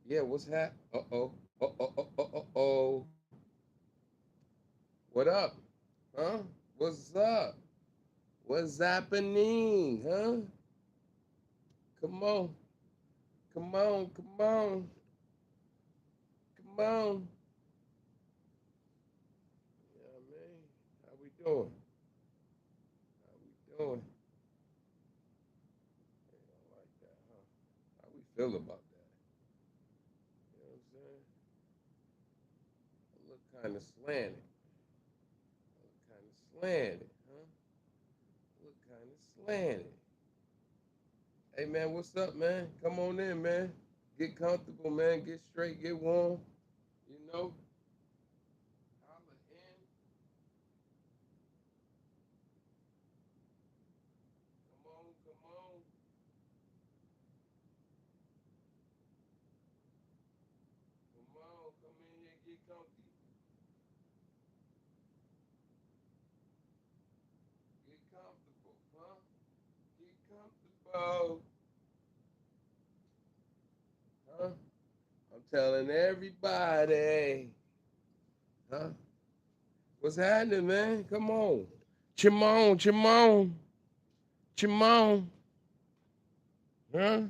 Yeah, what's hap? Uh-oh. Uh-oh. What up? Huh? What's up? What's happening? Huh? Come on. Come on. Come on. Come on. Yeah, man. How we doing? How we doing? Hey, I like that, huh? How we feel about that? You know what I'm saying? I look kind of slanted. I look kind of slanted, huh? I look kind of slanted. Hey, man, what's up, man? Come on in, man. Get comfortable, man. Get straight, get warm. You know, holla in. Come on, come on, come on. Come in here, get comfy. Get comfortable, huh? Get comfortable, huh? I'm telling everybody, huh? What's happening, man? Come on. Chimon, Chimon, Chimon, huh?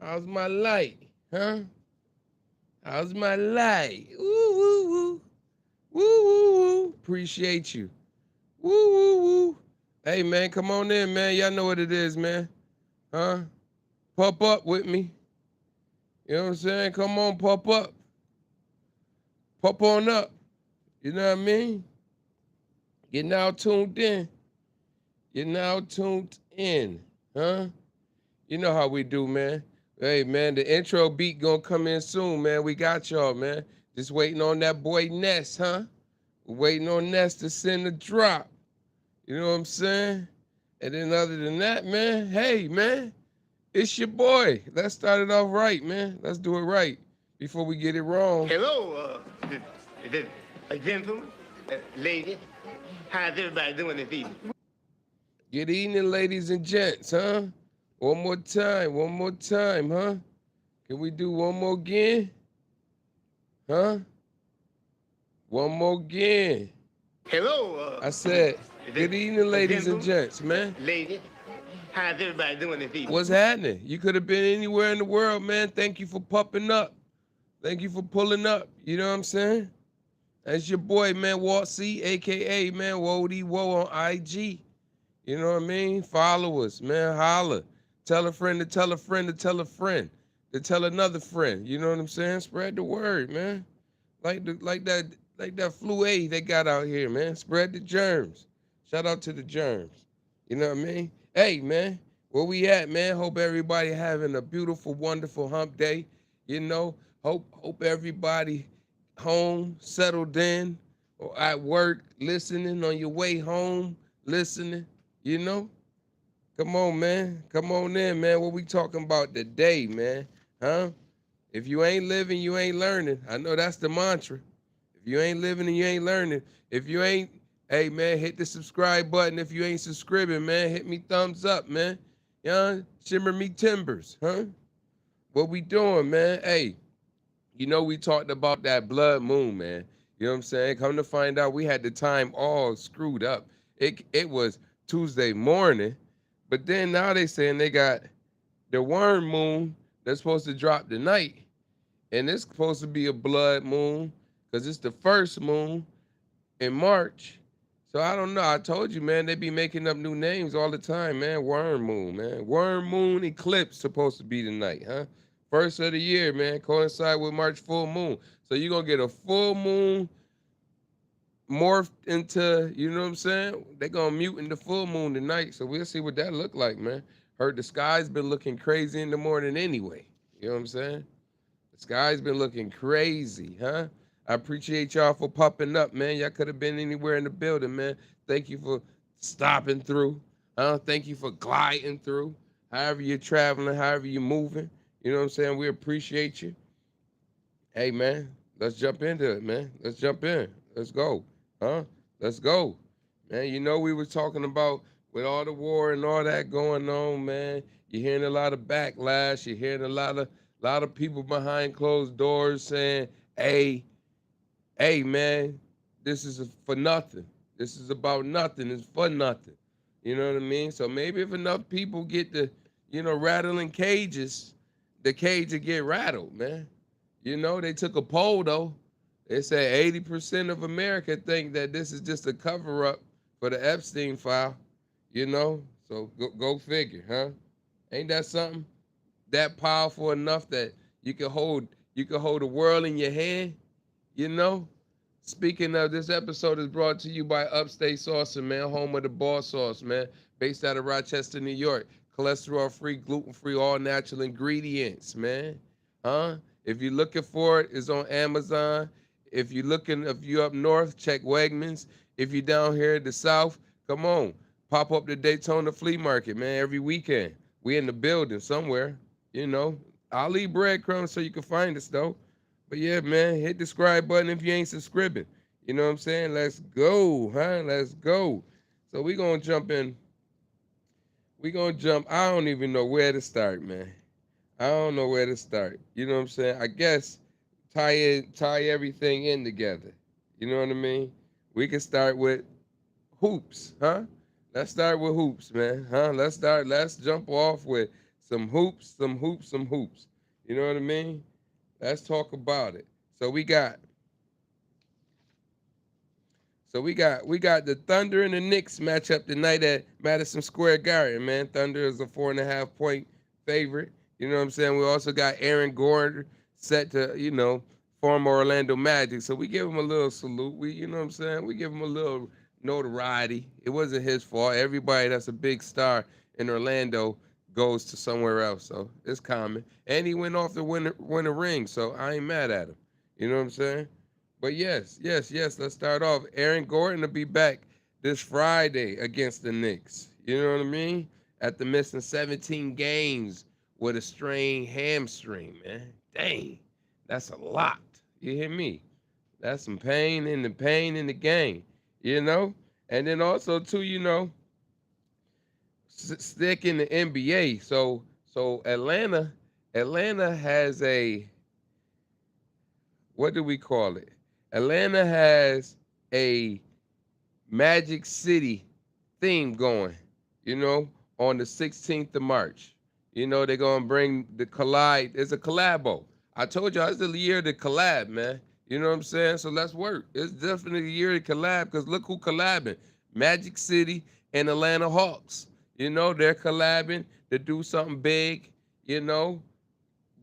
How's my light, huh? How's my light? Woo, woo, woo. Woo, woo, woo. Appreciate you. Woo, woo, woo. Hey, man, come on in, man. Y'all know what it is, man. Huh? Pop up with me. You know what I'm saying? Come on, pop up. Pop on up. You know what I mean? You're now tuned in. You're now tuned in. Huh? You know how we do, man. Hey, man, the intro beat gonna come in soon, man. We got y'all, man. Just waiting on that boy Ness, huh? We're waiting on Ness to send the drop. You know what I'm saying? And then other than that, man, hey, man, it's your boy. Let's start it off right, man. Let's do it right before we get it wrong. Hello, gentlemen, lady. How's everybody doing this evening? Good evening, ladies and gents, huh? One more time, huh? Can we do one more again? Huh? One more again. Hello, I said, good evening, ladies and gentlemen, gents, man. lady. How's everybody doing this evening? What's happening? You could have been anywhere in the world, man. Thank you for popping up. Thank you for pulling up. You know what I'm saying? That's your boy, man, Walt C, aka man, Wody Woe on IG. You know what I mean? Follow us, man. Holla. Tell a friend to tell a friend to tell a friend to tell another friend. You know what I'm saying? Spread the word, man. Like that flu A they got out here, man. Spread the germs. Shout out to the germs. You know what I mean? Hey, man, where we at, man? Hope everybody having a beautiful, wonderful hump day. You know, hope everybody home, settled in, or at work, listening on your way home, listening. You know, come on, man. Come on in, man. What we talking about today, man? Huh? If you ain't living, you ain't learning. I know that's the mantra. If you ain't living and you ain't learning, if you ain't, hey man, hit the subscribe button. If you ain't subscribing, man, hit me thumbs up, man. Shimmer me timbers, huh? What we doing, man? Hey, you know we talked about that blood moon, man. You know what I'm saying? Come to find out, we had the time all screwed up. It was Tuesday morning, but then now they saying they got the worm moon that's supposed to drop tonight, and it's supposed to be a blood moon because it's the first moon in March. So I don't know. I told you, man, they be making up new names all the time, man. Worm moon, man. Worm moon eclipse supposed to be tonight, huh? First of the year, man. Coincide with March full moon. So you're gonna get a full moon morphed into, you know what I'm saying? They gonna mute in the full moon tonight. So we'll see what that look like, man. Heard the sky's been looking crazy in the morning anyway. You know what I'm saying? The sky's been looking crazy, huh? I appreciate y'all for popping up, man. Y'all could have been anywhere in the building, man. Thank you for stopping through. Thank you for gliding through. However you're traveling, however you're moving. You know what I'm saying? We appreciate you. Hey, man, let's jump into it, man. Let's jump in. Let's go. Huh? Let's go. Man, you know we were talking about with all the war and all that going on, man. You're hearing a lot of backlash. You're hearing a A lot of people behind closed doors saying, "Hey, hey, man, this is for nothing. This is about nothing. It's for nothing." You know what I mean? So maybe if enough people get the, rattling cages, the cage will get rattled, man. They took a poll though. They said 80% of America think that this is just a cover up for the Epstein file. So go figure, huh? Ain't that something? That powerful enough that you can hold the world in your hand, you know? Speaking of, this episode is brought to you by Upstate Saucer, man, home of the ball sauce, man, based out of Rochester, New York. Cholesterol free, gluten free, all natural ingredients, man. Huh? If you're looking for it, it's on Amazon. If you up north, check Wegmans. If you down here in the south, come on, pop up the Daytona Flea Market, man, every weekend. We in the building somewhere, you know. I'll leave breadcrumbs so you can find us though. But yeah, man, hit the subscribe button if you ain't subscribing. You know what I'm saying? Let's go, huh? Let's go. So we gonna jump in. We gonna jump. I don't even know where to start, man. I don't know where to start. You know what I'm saying? I guess tie everything in together. You know what I mean? We can start with hoops, huh? Let's start with hoops, man. Huh? Let's jump off with some hoops, some hoops, some hoops. You know what I mean? Let's talk about it. So we got the Thunder and the Knicks matchup tonight at Madison Square Garden, man. Thunder is a 4.5 point favorite. You know what I'm saying? We also got Aaron Gordon set to, former Orlando Magic. So we give him a little salute. You know what I'm saying? We give him a little notoriety. It wasn't his fault. Everybody that's a big star in Orlando goes to somewhere else. So it's common. And he went off to win a ring. So I ain't mad at him. You know what I'm saying? But yes, yes, yes. Let's start off. Aaron Gordon will be back this Friday against the Knicks. You know what I mean? After missing 17 games with a strained hamstring, man. Dang, that's a lot. You hear me? That's some pain in the game. You know, and then also too, stick in the NBA. So Atlanta has a, what do we call it? Atlanta has a Magic City theme going, you know, on the 16th of March. They're going to bring the collide. It's a collabo. I told y'all it's the year of the collab, man. You know what I'm saying? So let's work. It's definitely the year of collab because look who collabing. Magic City and Atlanta Hawks. They're collabing to do something big, you know,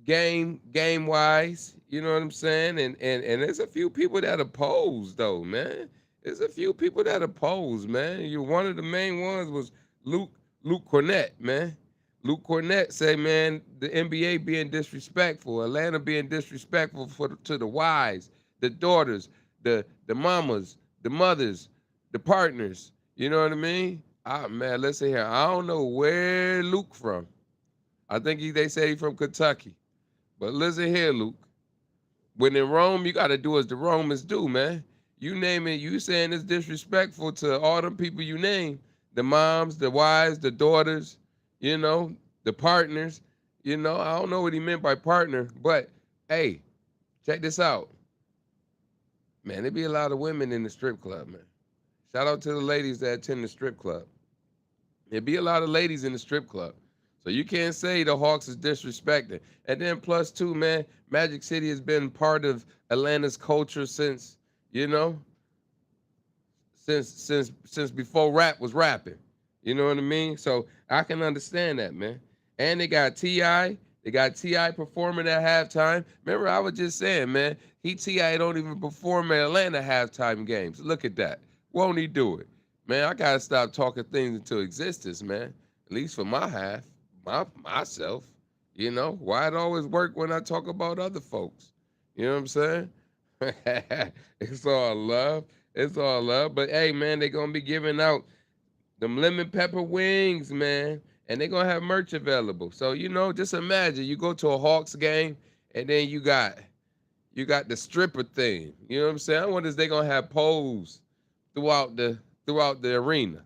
game wise, you know what I'm saying? And there's a few people that oppose though, man. There's a few people that oppose, man. One of the main ones was Luke Luke Cornett, man. Luke Cornett say, man, the NBA being disrespectful, Atlanta being disrespectful to the wives, the daughters, the mamas, the mothers, the partners. You know what I mean? Man, listen here. I don't know where Luke from. I think they say he from Kentucky. But listen here, Luke. When in Rome, you got to do as the Romans do, man. You name it, you saying it's disrespectful to all them people you name, the moms, the wives, the daughters, the partners. I don't know what he meant by partner, but hey, check this out. Man, there be a lot of women in the strip club, man. Shout out to the ladies that attend the strip club. There be a lot of ladies in the strip club. So you can't say the Hawks is disrespected. And then plus two, man, Magic City has been part of Atlanta's culture since, you know, since before rap was rapping. You know what I mean? So I can understand that, man. And they got T.I. They got T.I. performing at halftime. Remember, I was just saying, man, T.I. don't even perform at Atlanta halftime games. Look at that. Won't he do it? Man, I gotta stop talking things into existence, man. At least for my half, myself. Why it always work when I talk about other folks? You know what I'm saying? It's all love. It's all love. But hey, man, they gonna be giving out them lemon pepper wings, man, and they gonna have merch available. So just imagine you go to a Hawks game, and then you got the stripper thing. You know what I'm saying? I wonder if they gonna have poles throughout the arena.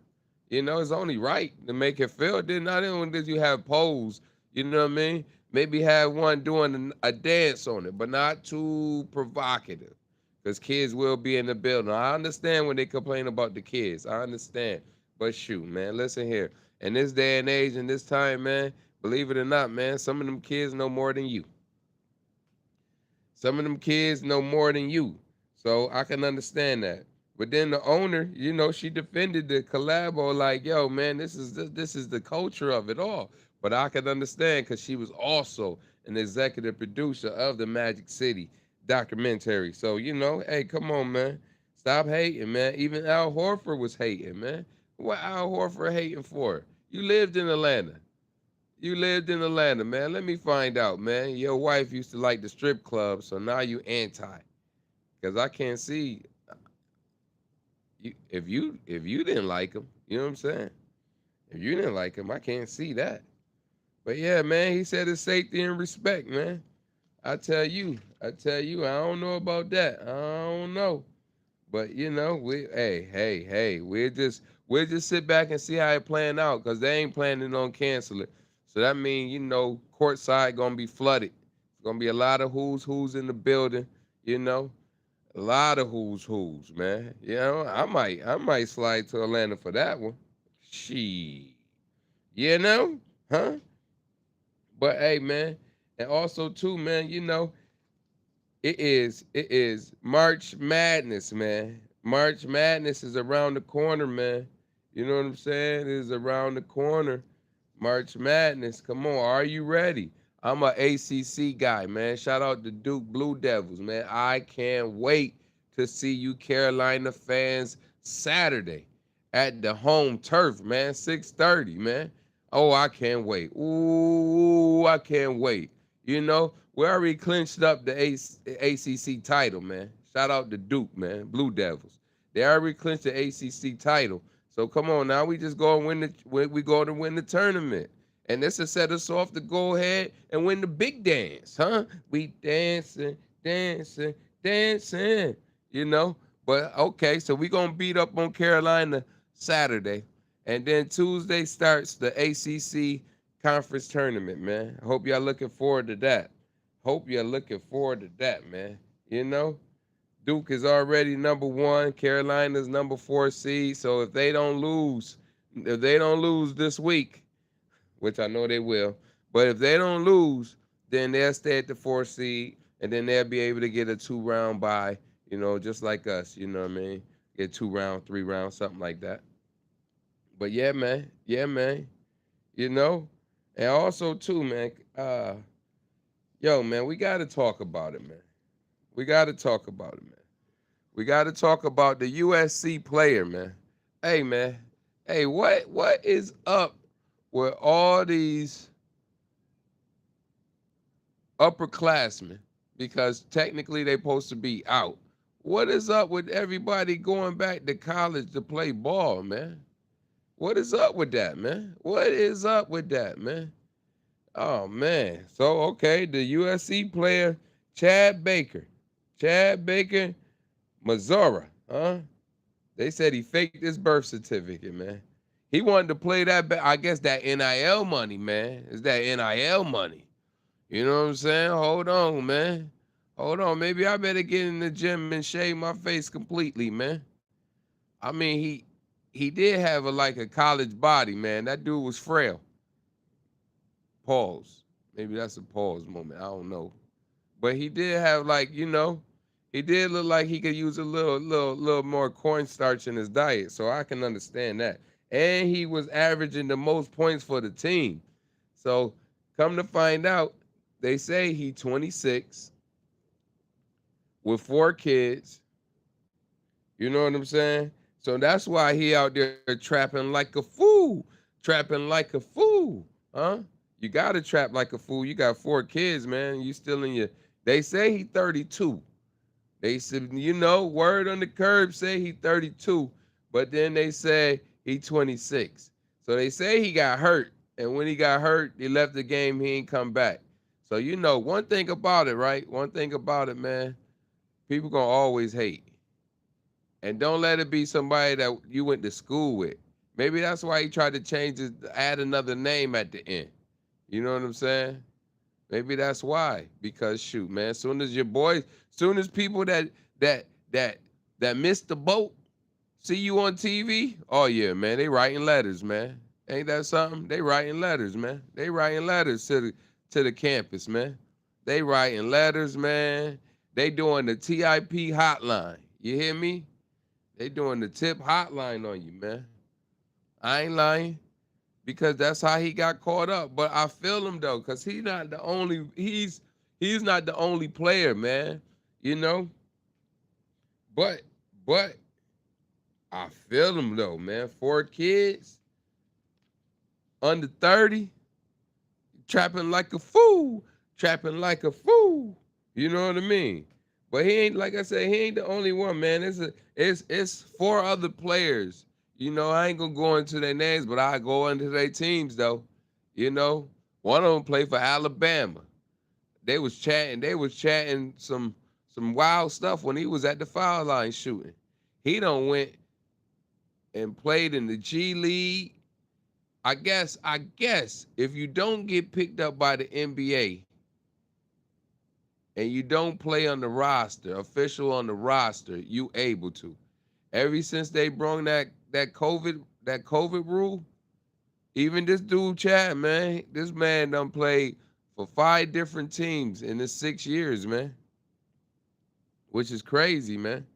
It's only right to make it fair. Then not only did you have poles, you know what I mean? Maybe have one doing a dance on it, but not too provocative. Because kids will be in the building. I understand when they complain about the kids. I understand. But shoot, man, listen here. In this day and age, in this time, man, believe it or not, man, some of them kids know more than you. Some of them kids know more than you. So I can understand that. But then the owner, she defended the collabo like, yo, man, this is the culture of it all. But I can understand because she was also an executive producer of the Magic City documentary. So, hey, come on, man. Stop hating, man. Even Al Horford was hating, man. What Al Horford hating for? You lived in Atlanta. You lived in Atlanta, man. Let me find out, man. Your wife used to like the strip club, so now you anti. Cause I can't see you if you didn't like him. You know what I'm saying? If you didn't like him, I can't see that. But yeah, man, he said it's safety and respect, man. I don't know about that. I don't know. But hey, we'll just sit back and see how it playing out, cause they ain't planning on cancel it. So that means courtside gonna be flooded. It's gonna be a lot of who's in the building. You know, a lot of who's man. I might slide to Atlanta for that one. She, huh? But hey, man, and also too, man. It is March Madness, man. March Madness is around the corner, man. You know what I'm saying? It is around the corner. March Madness. Come on, are you ready? I'm a ACC guy, man. Shout out to Duke Blue Devils, man. I can't wait to see you Carolina fans Saturday at the home turf, man. 6:30, man. Oh, I can't wait. Ooh, I can't wait. We already clinched up the ACC title, man. Shout out to Duke, man. Blue Devils. They already clinched the ACC title. So come on now, we just go and we go to win the tournament. And this will set us off to go ahead and win the big dance, huh? We dancing, dancing, dancing, you know. But okay, so we gonna beat up on Carolina Saturday. And then Tuesday starts the ACC conference tournament, man. I hope y'all looking forward to that. Hope you're looking forward to that, man. You know, Duke is already number one. Carolina's number 4 seed. So if they don't lose this week, which I know they will, but if they don't lose, then they'll stay at the 4 seed, and then they'll be able to get a 2 round bye. Just like us. You know what I mean? Get 2 round, 3 rounds, something like that. But yeah, man. Yeah, man. You know, and also too, man. Yo, man, we got to talk about it, man. We got to talk about it, man. We got to talk about the USC player, man. Hey, man. Hey, what is up with all these upperclassmen? Because technically they supposed to be out. What is up with everybody going back to college to play ball, man? What is up with that, man? What is up with that, man? Oh man. So okay, the USC player Chad Baker. Chad Baker, Missouri, huh? They said he faked his birth certificate, man. He wanted to play that I guess that NIL money, man. It's that NIL money. You know what I'm saying? Hold on, man. Hold on. Maybe I better get in the gym and shave my face completely, man. I mean, he did have like a college body, man. That dude was frail. Pause. Maybe that's a pause moment. I don't know. But he did have he did look like he could use a little more cornstarch in his diet. So I can understand that. And he was averaging the most points for the team. So come to find out, they say he 26 with 4 kids. You know what I'm saying? So that's why he out there trapping like a fool. Trapping like a fool. Huh? You gotta trap like a fool. You got 4 kids, man. You still in your they say he 32. They said, word on the curb say he 32, but then they say he 26. So they say he got hurt, and when he got hurt, he left the game, he ain't come back. So one thing about it, right? One thing about it, man, people gonna always hate. And don't let it be somebody that you went to school with. Maybe that's why he tried to add another name at the end. You know what I'm saying? Maybe that's why. Because shoot, man, soon as your boys, soon as people that that that missed the boat see you on TV, oh yeah, man, they writing letters, man. Ain't that something? They writing letters, man. They writing letters to the campus, man. They writing letters, man. They doing the TIP hotline. You hear me? They doing the tip hotline on you, man. I ain't lying because that's how he got caught up. But I feel him though, cause he's not the only player, man. You know, but but I feel him though, man. 4 kids under 30, trapping like a fool, trapping like a fool. You know what I mean? But he ain't, like I said, he ain't the only one, man. It's 4 other players. You know, I ain't gonna go into their names, but I go into their teams though. You know, one of them played for Alabama. They was chatting some wild stuff when he was at the foul line shooting. He done went and played in the G League. I guess if you don't get picked up by the NBA and you don't play on the roster, official on the roster, you able to. Ever since they brought that COVID rule, even this dude Chad, man, this man done played for 5 different teams in his 6 years, man, which is crazy, man.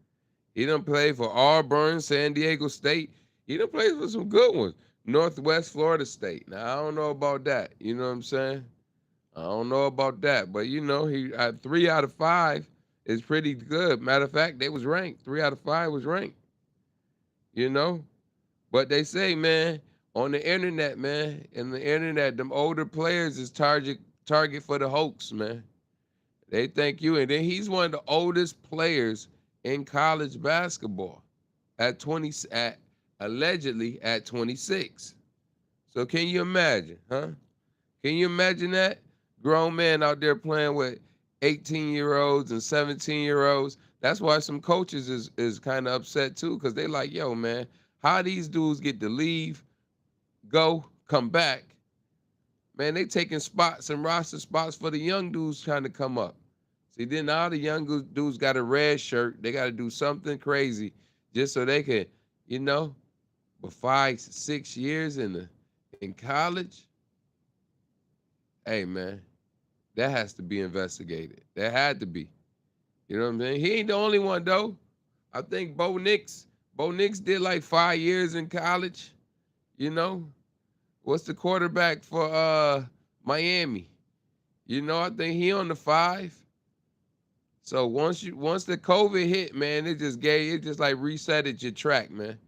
He done played for Auburn, San Diego State. He done played for some good ones. Northwest Florida State. Now I don't know about that. You know what I'm saying? I don't know about that, but you know, he 3 out of 5 is pretty good. Matter of fact, they was ranked. 3 out of 5 was ranked. You know, but they say, man, on the internet, man, in the internet, them older players is target for the hoax, man. They think you, and then he's one of the oldest players in college basketball at 20, at allegedly at 26. So can you imagine, huh? Can you imagine that? Grown man out there playing with 18-year-olds and 17-year-olds. That's why some coaches is kind of upset too, because they like, yo, man, how these dudes get to leave, go, come back. Man, they taking spots and roster spots for the young dudes trying to come up. See, then all the young dudes got a red shirt. They got to do something crazy just so they can, you know, but 5, 6 years in college, hey man, that has to be investigated. That had to be. You know what I'm saying? He ain't the only one though. I think Bo Nix did like 5 years in college. You know, what's the quarterback for Miami? You know, I think he on the 5. So once the COVID hit, man, it just like resetted your track, man.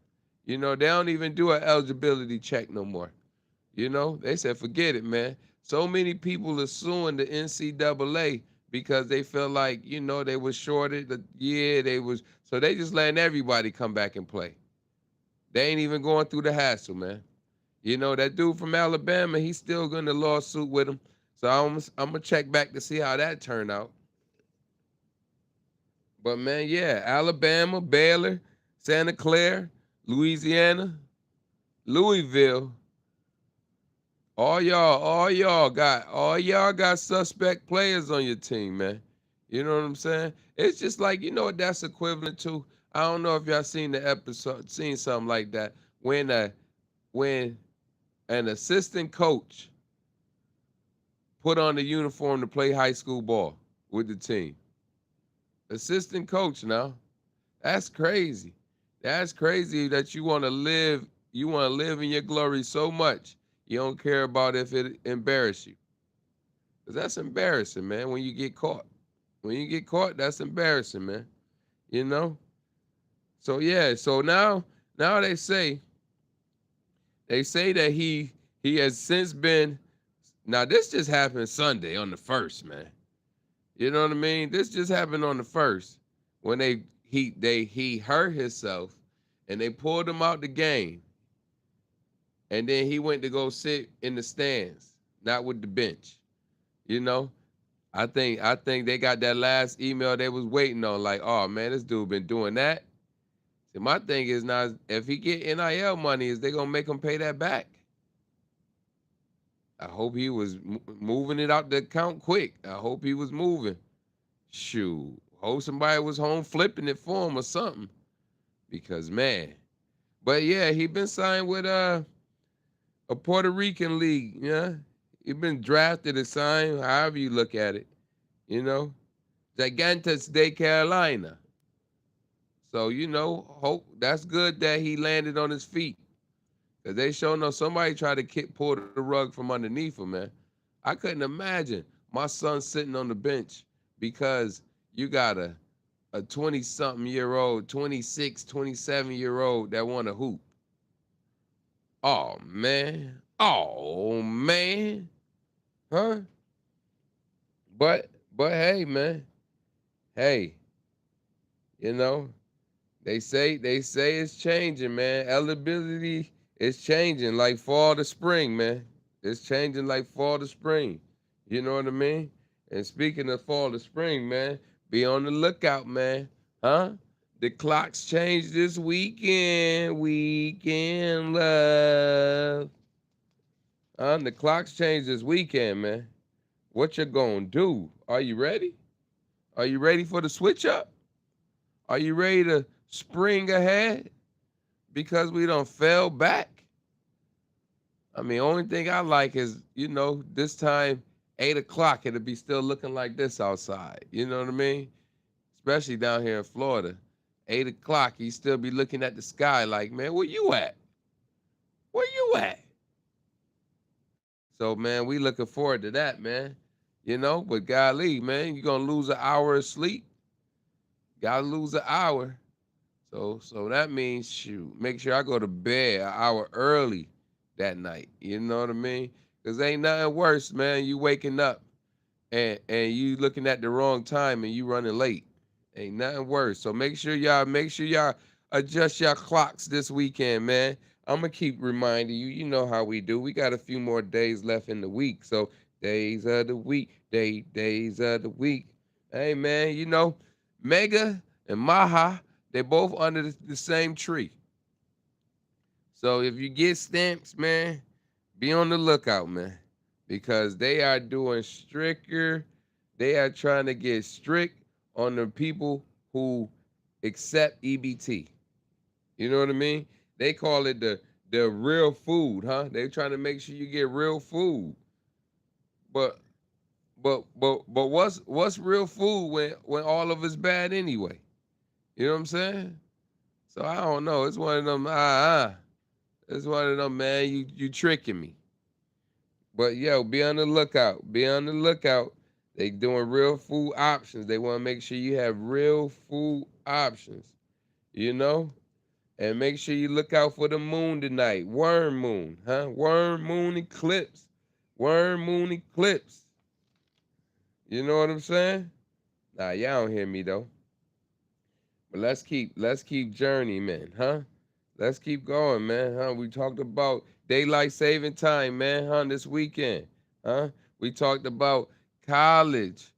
You know, they don't even do an eligibility check no more. You know, they said forget it, man. So many people are suing the NCAA because they feel like, you know, they was shorted the year they was, so they just letting everybody come back and play. They ain't even going through the hassle, man. You know, that dude from Alabama, he's still going to lawsuit with him. So I'm gonna check back to see how that turned out. But man, yeah, Alabama, Baylor, Santa Clara, Louisiana, Louisville, all y'all got suspect players on your team, man. You know what I'm saying? It's just like, you know what that's equivalent to? I don't know if y'all seen the episode, seen something like that. When an assistant coach put on the uniform to play high school ball with the team. Assistant coach now. That's crazy. That's crazy that you want to live in your glory so much. You don't care about if it embarrass you. Cause that's embarrassing, man, when you get caught. When you get caught, that's embarrassing, man. You know? So yeah, so now they say that he has since been, now this just happened Sunday on the 1st, man. You know what I mean? This just happened on the 1st when he hurt himself and they pulled him out the game. And then he went to go sit in the stands, not with the bench. You know? I think they got that last email they was waiting on, like, oh man, this dude been doing that. See, my thing is now, if he get NIL money, is they gonna make him pay that back? I hope he was moving it out the account quick. I hope he was moving. Shoot. Hope somebody was home flipping it for him or something. Because man. But yeah, he been signed with a Puerto Rican league, yeah. He been drafted and signed, however you look at it, you know. Gigantes de Carolina. So, hope that's good that he landed on his feet. Cause they sure know somebody tried to pull the rug from underneath him, man. I couldn't imagine my son sitting on the bench because you got a 20-something year old, 26, 27-year old that want to hoop. Oh man. Oh man. Huh? But hey, man. Hey, you know, they say it's changing, man. Eligibility is changing like fall to spring, man. It's changing like fall to spring. You know what I mean? And speaking of fall to spring, man, be on the lookout, man. Huh? The clocks change this weekend. Weekend love. The clocks change this weekend, man. What you gonna do? Are you ready? Are you ready for the switch up? Are you ready to spring ahead? Because we don't fell back. I mean, only thing I like is, this time 8 o'clock, it'll be still looking like this outside. You know what I mean? Especially down here in Florida. 8 o'clock, you still be looking at the sky like, man, where you at? Where you at? So man, we looking forward to that, man. But golly, man, you're gonna lose an hour of sleep. Gotta lose an hour. So that means shoot, make sure I go to bed an hour early that night. You know what I mean? Cause ain't nothing worse, man. You waking up and you looking at the wrong time and you running late. Ain't nothing worse. So make sure y'all adjust your clocks this weekend, man. I'm gonna keep reminding you. You know how we do. We got a few more days left in the week. So days of the week, days of the week. Hey man, Mega and Maha, they both under the same tree. So if you get stamps, man, be on the lookout, man, because they are doing stricter. They are trying to get strict on the people who accept EBT. You know what I mean? They call it the real food, huh? They trying to make sure you get real food. But but what's real food when all of it's bad anyway? You know what I'm saying? So I don't know. It's one of them. It's one of them, man. You tricking me. But yo, be on the lookout. Be on the lookout. They doing real food options. They want to make sure you have real food options. You know? And make sure you look out for the moon tonight. Worm moon, huh? Worm moon eclipse. Worm moon eclipse. You know what I'm saying? Nah, y'all don't hear me though. But let's keep journeyman, huh? Let's keep going, man, huh? We talked about daylight saving time, man, huh, this weekend, huh? We talked about college.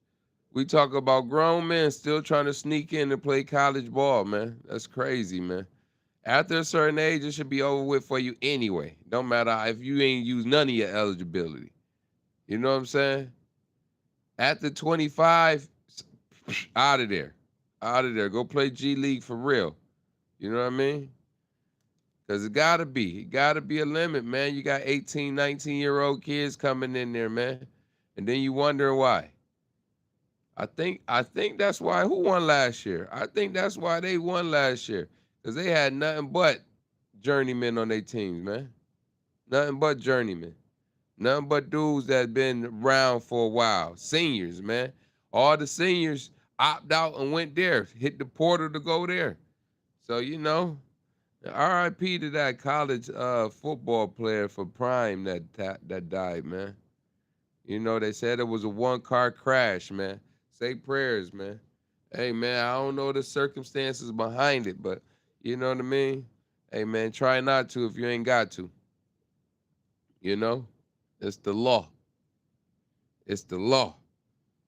We talk about grown men still trying to sneak in and play college ball, man. That's crazy, man. After a certain age, it should be over with for you anyway. Don't matter if you ain't used none of your eligibility. You know what I'm saying? After 25, out of there. Out of there. Go play G League for real. You know what I mean? Because it gotta be a limit, man. You got 18, 19-year-old kids coming in there, man. And then you wondering why. I think that's why who won last year? I think that's why they won last year. Because they had nothing but journeymen on their teams, man. Nothing but journeymen. Nothing but dudes that been around for a while. Seniors, man. All the seniors opt out and went there, hit the portal to go there. So, RIP to that college football player for Prime that died, man. They said it was a one-car crash, man. Say prayers, man. Hey, man, I don't know the circumstances behind it, but you know what I mean? Hey, man, try not to if you ain't got to. You know? It's the law. It's the law.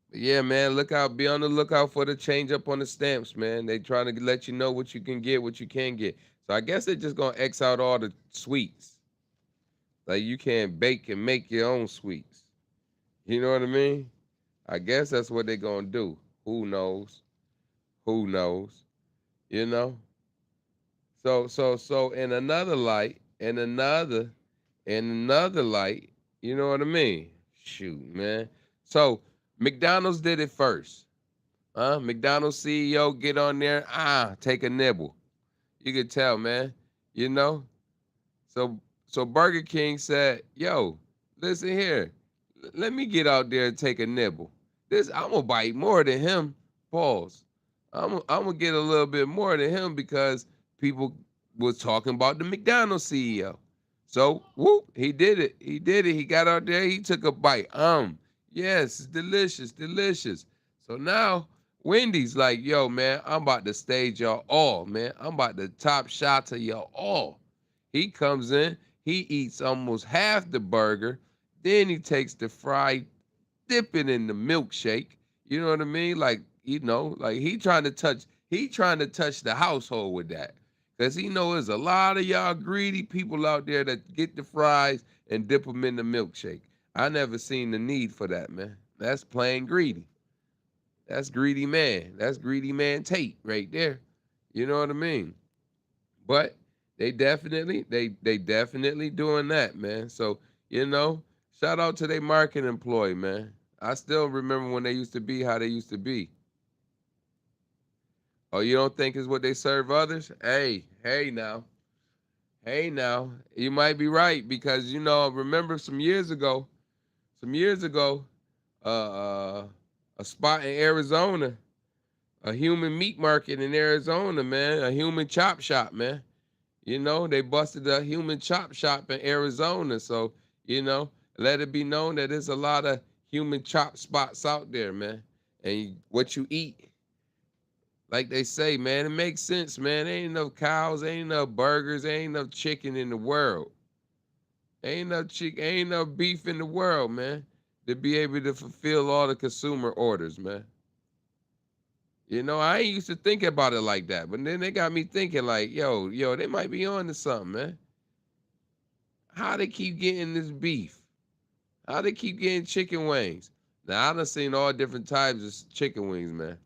But yeah, man, be on the lookout for the change up on the stamps, man. They trying to let you know what you can get, what you can get. So I guess they're just gonna X out all the sweets. Like you can't bake and make your own sweets. You know what I mean? I guess that's what they're gonna do. Who knows? Who knows? You know? So in another light, you know what I mean? Shoot, man. So McDonald's did it first. McDonald's CEO get on there, take a nibble. You could tell, man. You know? So so Burger King said, "Yo, listen here. Let me get out there and take a nibble. I'm gonna bite more than him." Pause. I'm gonna get a little bit more than him because people was talking about the McDonald's CEO. So whoop, he did it. He did it. He got out there. He took a bite. Yes, it's delicious, delicious. So now Wendy's like, "Yo, man, I'm about to stage y'all all, man. I'm about to top shot to y'all all." He comes in, he eats almost half the burger, then he takes the fry, dip it in the milkshake. You know what I mean? Like he trying to touch the household with that. Cause he know there's a lot of y'all greedy people out there that get the fries and dip them in the milkshake. I never seen the need for that, man. That's plain greedy. That's greedy man. That's greedy man Tate right there. You know what I mean? But they definitely doing that, man. So, you know, shout out to their marketing employee, man. I still remember when they used to be how they used to be. Oh, you don't think is what they serve others? Hey now. Hey now. You might be right because remember some years ago, uh, uh a spot in Arizona, a human meat market in Arizona, man, a human chop shop, man. They busted a human chop shop in Arizona. So, let it be known that there's a lot of human chop spots out there, man. And what you eat, like they say, man, it makes sense, man. Ain't enough cows, ain't enough burgers, ain't enough chicken in the world. Ain't enough beef in the world, man, to be able to fulfill all the consumer orders, man. I ain't used to think about it like that, but then they got me thinking like, yo, they might be on to something, man. How they keep getting this beef? How they keep getting chicken wings? Now I done seen all different types of chicken wings, man.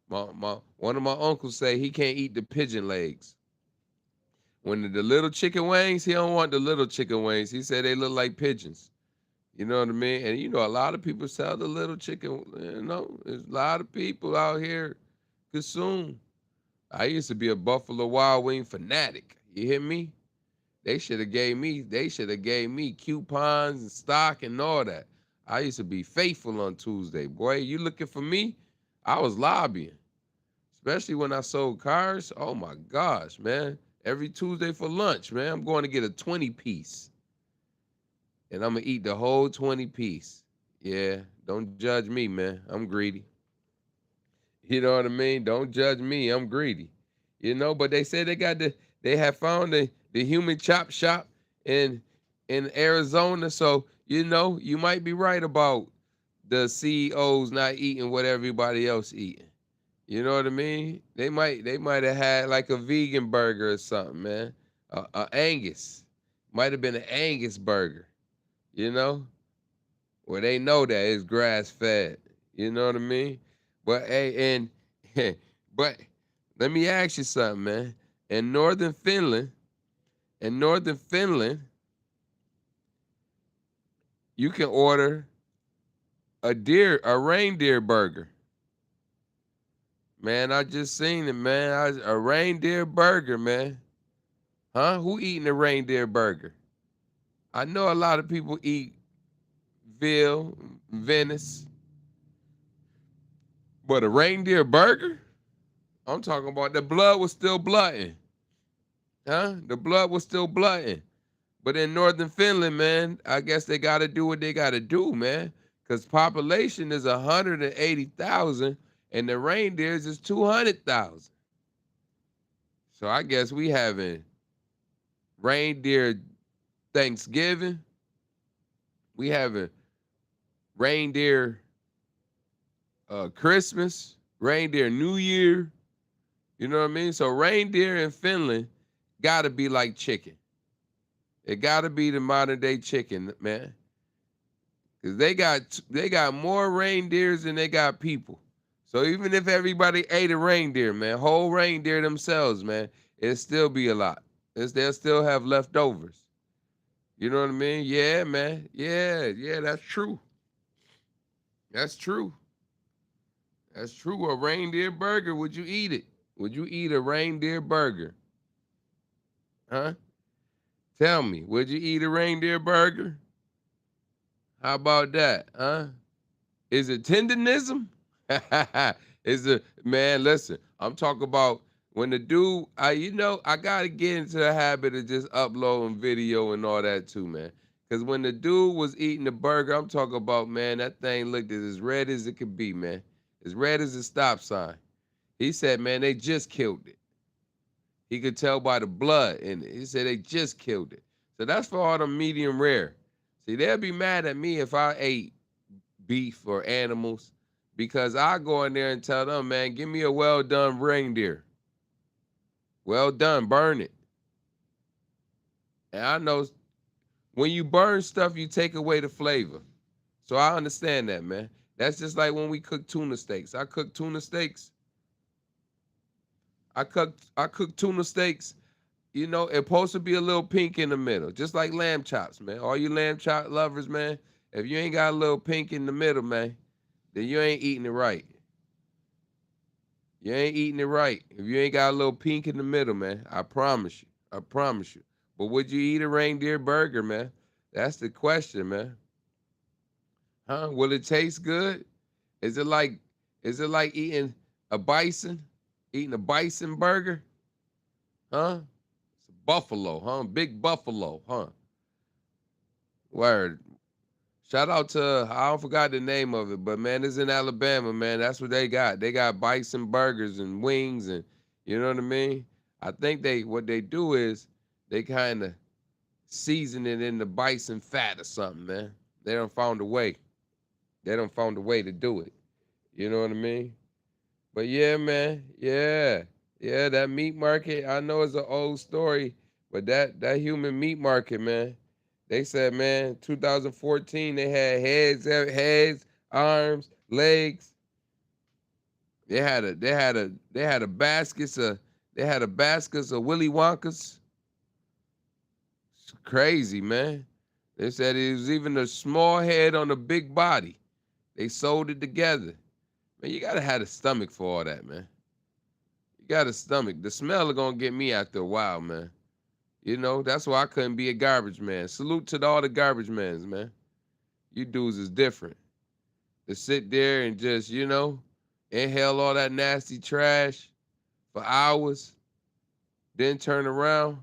One of my uncles say he can't eat the pigeon legs. When the little chicken wings, he don't want the little chicken wings. He said they look like pigeons. You know what I mean? And a lot of people sell the little chicken. There's a lot of people out here consume. I used to be a Buffalo Wild Wing fanatic. You hear me? They should have gave me coupons and stock and all that. I used to be faithful on Tuesday. Boy, you looking for me? I was lobbying. Especially when I sold cars. Oh my gosh, man. Every Tuesday for lunch, man. I'm going to get a 20 piece. And I'm gonna eat the whole 20 piece. Yeah, don't judge me, man. I'm greedy. You know what I mean? Don't judge me. I'm greedy. But they said they have found the human chop shop in Arizona. So, you might be right about the CEOs not eating what everybody else eating. You know what I mean? They might have had like a vegan burger or something, man. Angus. Might have been an Angus burger, you know? Where they know that it's grass fed. You know what I mean? But hey, and but let me ask you something, man. In northern Finland, in northern Finland, you can order a reindeer burger. Man, I just seen it, man. A reindeer burger, man. Huh? Who eating a reindeer burger? I know a lot of people eat veal, Venice, but a reindeer burger? I'm talking about the blood was still blooding. Huh? The blood was still blooding. But in northern Finland, man, I guess they got to do what they got to do, man. Because population is 180,000 and the reindeers is 200,000. So I guess we having reindeer Thanksgiving. We having reindeer Christmas, reindeer New Year. You know what I mean? So reindeer in Finland got to be like chicken. It got to be the modern day chicken, man. Cause they got more reindeers than they got people. So even if everybody ate a reindeer, man, whole reindeer themselves, man, it'll still be a lot. They'll still have leftovers. You know what I mean? Yeah, man. Yeah, that's true. That's true. That's true. A reindeer burger, would you eat it? Would you eat a reindeer burger? Huh? Tell me, would you eat a reindeer burger? How about that? Huh? Is it tenderism? Is it, man? Listen, I'm talking about when the dude. I gotta get into the habit of just uploading video and all that too, man. Cause when the dude was eating the burger, I'm talking about, man, that thing looked as red as it could be, man, as red as a stop sign. He said, man, they just killed it. He could tell by the blood in it. He said they just killed it. So that's for all the medium rare. See, they'll be mad at me if I ate beef or animals because I go in there and tell them, man, give me a well done reindeer. Well done, burn it. And I know when you burn stuff, you take away the flavor. So I understand that, man. That's just like when we cook tuna steaks. I cook tuna steaks. I cook tuna steaks. It's supposed to be a little pink in the middle, just like lamb chops, man. All you lamb chop lovers, man, if you ain't got a little pink in the middle, man, then you ain't eating it right. You ain't eating it right. If you ain't got a little pink in the middle, man, I promise you. I promise you. But would you eat a reindeer burger, man? That's the question, man. Huh? Will it taste good? Is it like eating a bison? Eating a bison burger? Huh? It's a buffalo, huh? Big buffalo, huh? Word. Shout out to I don't forgot the name of it, but man, it's in Alabama, man. That's what they got. They got bison burgers and wings, and you know what I mean. I think what they do is they kind of season it in the bison fat or something, man. They don't found a way. They don't found a way to do it. You know what I mean? But yeah, man. Yeah. That meat market. I know it's an old story, but that human meat market, man. They said, man, 2014 they had heads, arms, legs. They had a baskets of Willy Wonkas. It's crazy, man. They said it was even a small head on a big body. They sold it together. Man, you gotta have a stomach for all that, man. You got a stomach. The smell is gonna get me after a while, man. That's why I couldn't be a garbage man. Salute to all the garbage mans, man. You dudes is different. To sit there and just, inhale all that nasty trash for hours, then turn around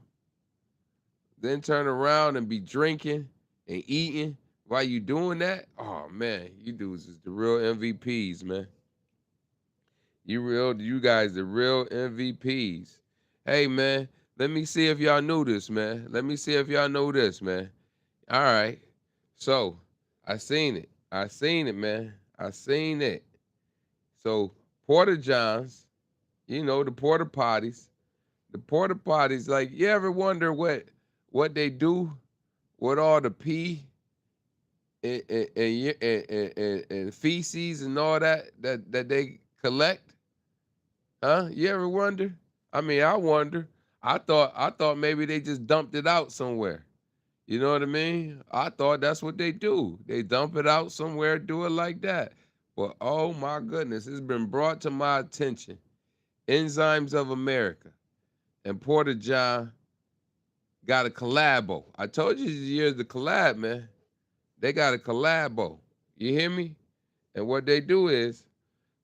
and be drinking and eating while you doing that. Oh man, you dudes is the real MVPs, man. You guys the real MVPs. Hey man, let me see if y'all knew this, man. Let me see if y'all know this, man. All right. So I seen it. I seen it, man. I seen it. So Porter Johns, the porta potties. The porta potties, like you ever wonder what they do with all the pee and feces and all that they collect? Huh? You ever wonder? I mean, I wonder. I thought maybe they just dumped it out somewhere. You know what I mean? I thought that's what they do. They dump it out somewhere, do it like that. But oh my goodness, it's been brought to my attention. Enzymes of America and Porter John got a collabo. I told you these years the collab, man. They got a collabo. You hear me? And what they do is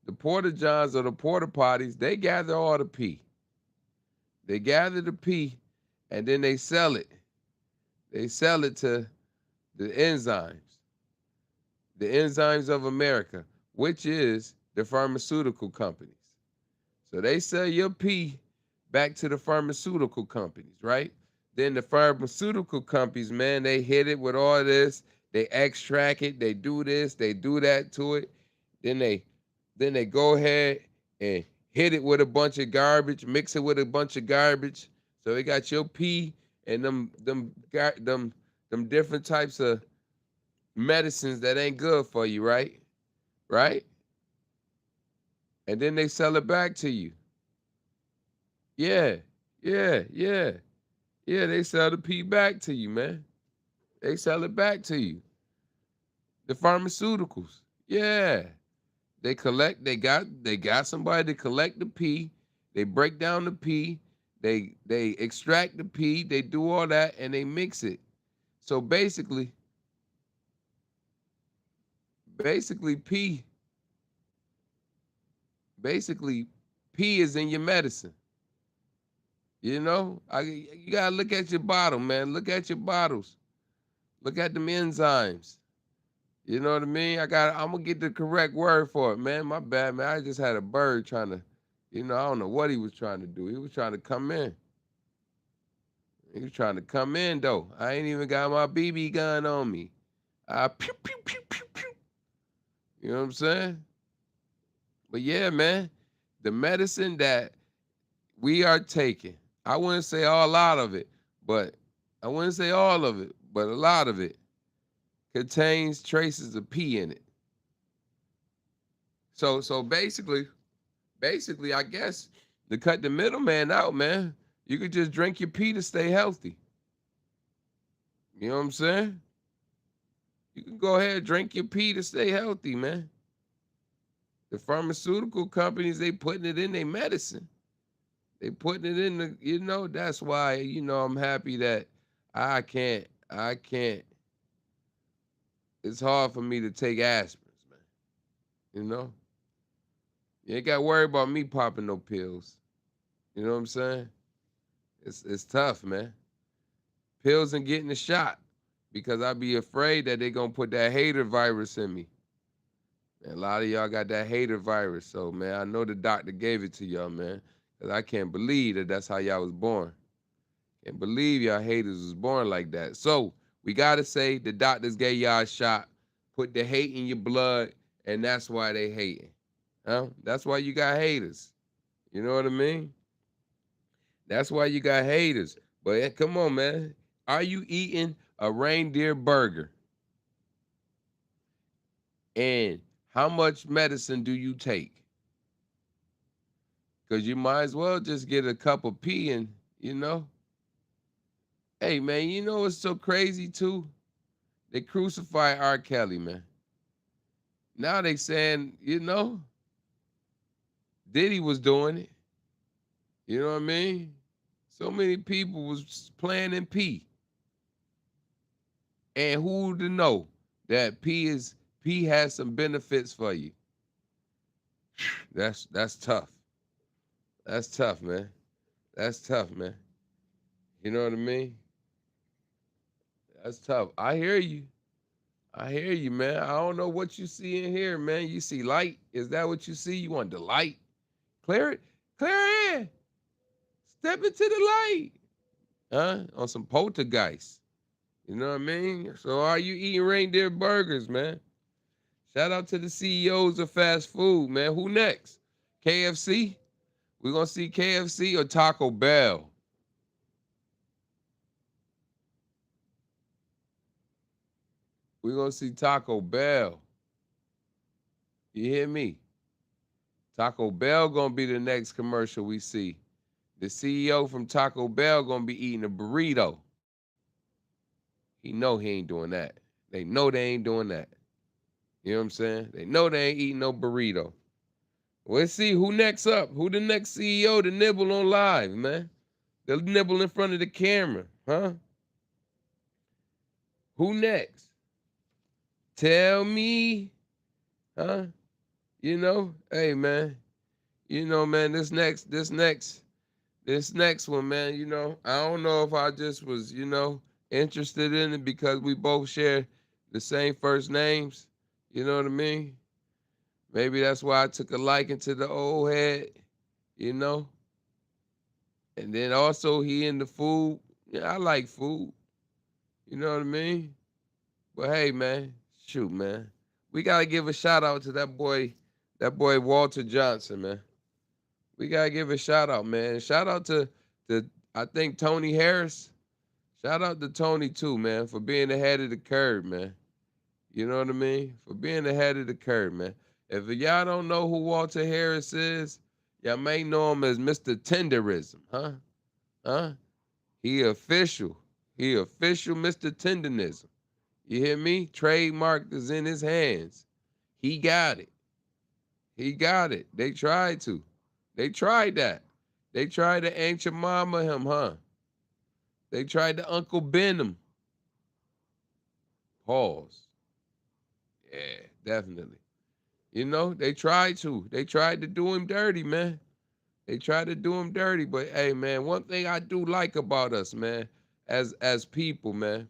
the Porter Johns or the Porter Potties, they gather all the pee. They gather the pee and then they sell it. They sell it to the enzymes of America, which is the pharmaceutical companies. So they sell your pee back to the pharmaceutical companies, right? Then the pharmaceutical companies, man, they hit it with all this. They extract it. They do this. They do that to it. Then they go ahead and hit it with a bunch of garbage, mix it with a bunch of garbage. So they got your pee and them different types of medicines that ain't good for you, right? Right? And then they sell it back to you. Yeah, yeah. Yeah, they sell the P back to you, man. They sell it back to you. The pharmaceuticals. Yeah. They got somebody to collect the P. They break down the P. They extract the P. They do all that and they mix it. So basically basically P is in your medicine. You gotta look at your bottle, man. Look at your bottles. Look at them enzymes. You know what I mean? I'm gonna get the correct word for it, man. My bad, man. I just had a bird trying to, I don't know what he was trying to do. He was trying to come in. He was trying to come in though. I ain't even got my BB gun on me. I pew pew pew pew pew. You know what I'm saying? But yeah, man, the medicine that we are taking, I wouldn't say a lot of it, but I wouldn't say all of it, but a lot of it contains traces of P in it. So basically, I guess to cut the middleman out, man, you could just drink your pee to stay healthy. You know what I'm saying? You can go ahead and drink your pee to stay healthy, man. The pharmaceutical companies, they putting it in their medicine. They putting it in that's why, I'm happy that I can't, it's hard for me to take aspirins, man. You know? You ain't got to worry about me popping no pills. You know what I'm saying? It's tough, man. Pills and getting the shot because I be afraid that they gonna put that hater virus in me. And a lot of y'all got that hater virus, so man, I know the doctor gave it to y'all, man, because I can't believe that that's how y'all was born. Can't believe y'all haters was born like that. So we gotta say the doctors gave y'all a shot, put the hate in your blood, and that's why they hating. Huh? That's why you got haters. You know what I mean? That's why you got haters. But come on, man. Are you eating a reindeer burger? And how much medicine do you take? Because you might as well just get a cup of pee and, you know. Hey, man, you know what's so crazy, too? They crucify R. Kelly, man. Now they saying, Diddy was doing it. You know what I mean? So many people was playing in P. And who to know that P has some benefits for you? That's tough. That's tough, man. That's tough, man. You know what I mean? That's tough. I hear you. I hear you, man. I don't know what you see in here, man. You see light? Is that what you see? You want the light? Clear it. Clear it. Step into the light. Huh? On some poltergeist. You know what I mean? So are you eating reindeer burgers, man? Shout out to the CEOs of fast food, man. Who next? KFC? We gonna see KFC or Taco Bell? We gonna see Taco Bell. You hear me? Taco Bell gonna be the next commercial we see. The CEO from Taco Bell gonna be eating a burrito. He know he ain't doing that. They know they ain't doing that. You know what I'm saying? They know they ain't eating no burrito. Let's see who next up. Who the next CEO to nibble on live, man? They'll nibble in front of the camera, huh? Who next? Tell me, huh? Hey man, man, this next one, man, I don't know if I just was, interested in it because we both share the same first names. You know what I mean? Maybe that's why I took a liking to the old head, you know? And then also he in the food. Yeah, I like food. You know what I mean? But hey, man, shoot, man. We gotta give a shout out to that boy Walter Johnson, man. We gotta give a shout out, man. Shout out to I think Tony Harris. Shout out to Tony too, man, for being ahead of the curve, man. You know what I mean? For being ahead of the curve, man. If y'all don't know who Walter Harris is, y'all may know him as Mr. Tenderism, huh? Huh? He official. He official Mr. Tenderism. You hear me? Trademark is in his hands. He got it. He got it. They tried to. They tried that. They tried to ancient mama him, huh? They tried to Uncle Ben him. Pause. Yeah, definitely. You know, they tried to. They tried to do him dirty, man. They tried to do him dirty. But hey, man, one thing I do like about us, man, as people, man,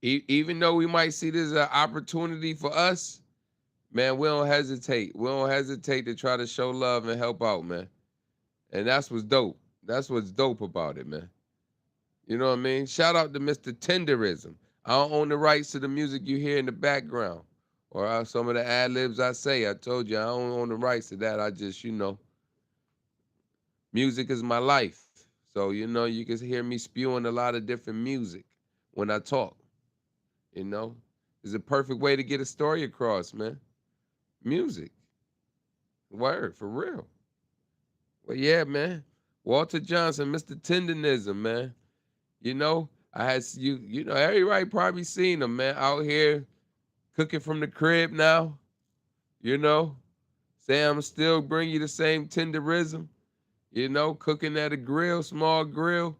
even though we might see this as an opportunity for us, man, we don't hesitate. We don't hesitate to try to show love and help out, man. And that's what's dope. That's what's dope about it, man. You know what I mean? Shout out to Mr. Tenderism. I don't own the rights to the music you hear in the background or some of the ad libs I say. I told you I don't own the rights to that. I just, music is my life. So, you can hear me spewing a lot of different music when I talk. You know, it's a perfect way to get a story across, man. Music. Word, for real. Well, yeah, man. Walter Johnson, Mr. Tenderism, man. I had everybody probably seen him, man, out here cooking from the crib now. You know, Sam still bring you the same tenderism. Cooking at a grill, small grill.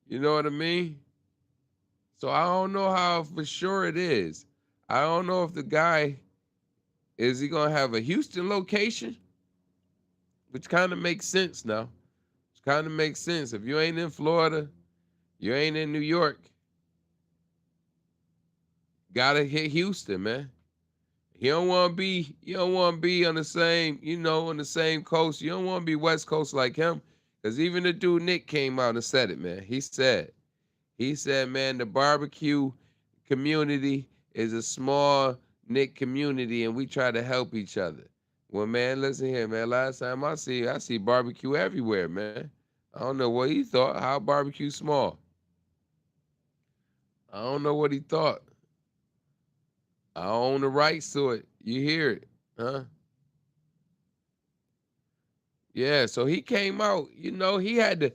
You know what I mean? So I don't know how for sure it is. I don't know if the guy is he gonna have a Houston location, which kind of makes sense now. Which kind of makes sense. If you ain't in Florida, you ain't in New York. Gotta hit Houston, man. You don't want to be on the same, on the same coast. You don't want to be West Coast like him. Cause even the dude Nick came out and said it, man. He said, man, the barbecue community is a small knit community and we try to help each other. Well, man, listen here, man. Last time I see barbecue everywhere, man. I don't know what he thought. How barbecue small? I don't know what he thought. I own the rights to it. You hear it, huh? Yeah, so he came out, he had to,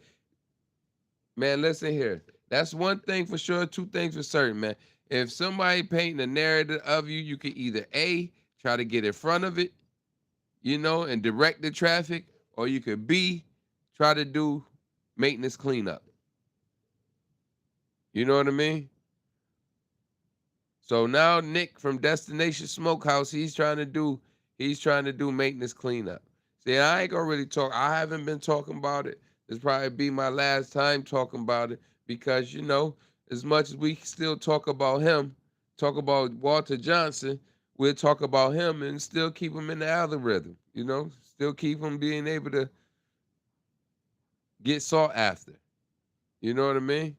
man, listen here. That's one thing for sure, two things for certain, man. If somebody painting a narrative of you, you can either A, try to get in front of it, and direct the traffic, or you could B, try to do maintenance cleanup. You know what I mean? So now Nick from Destination Smokehouse, he's trying to do maintenance cleanup. See, I ain't gonna really talk. I haven't been talking about it. This probably be my last time talking about it because as much as we still talk about him, talk about Walter Johnson, we'll talk about him and still keep him in the algorithm. Still keep him being able to get sought after. You know what I mean?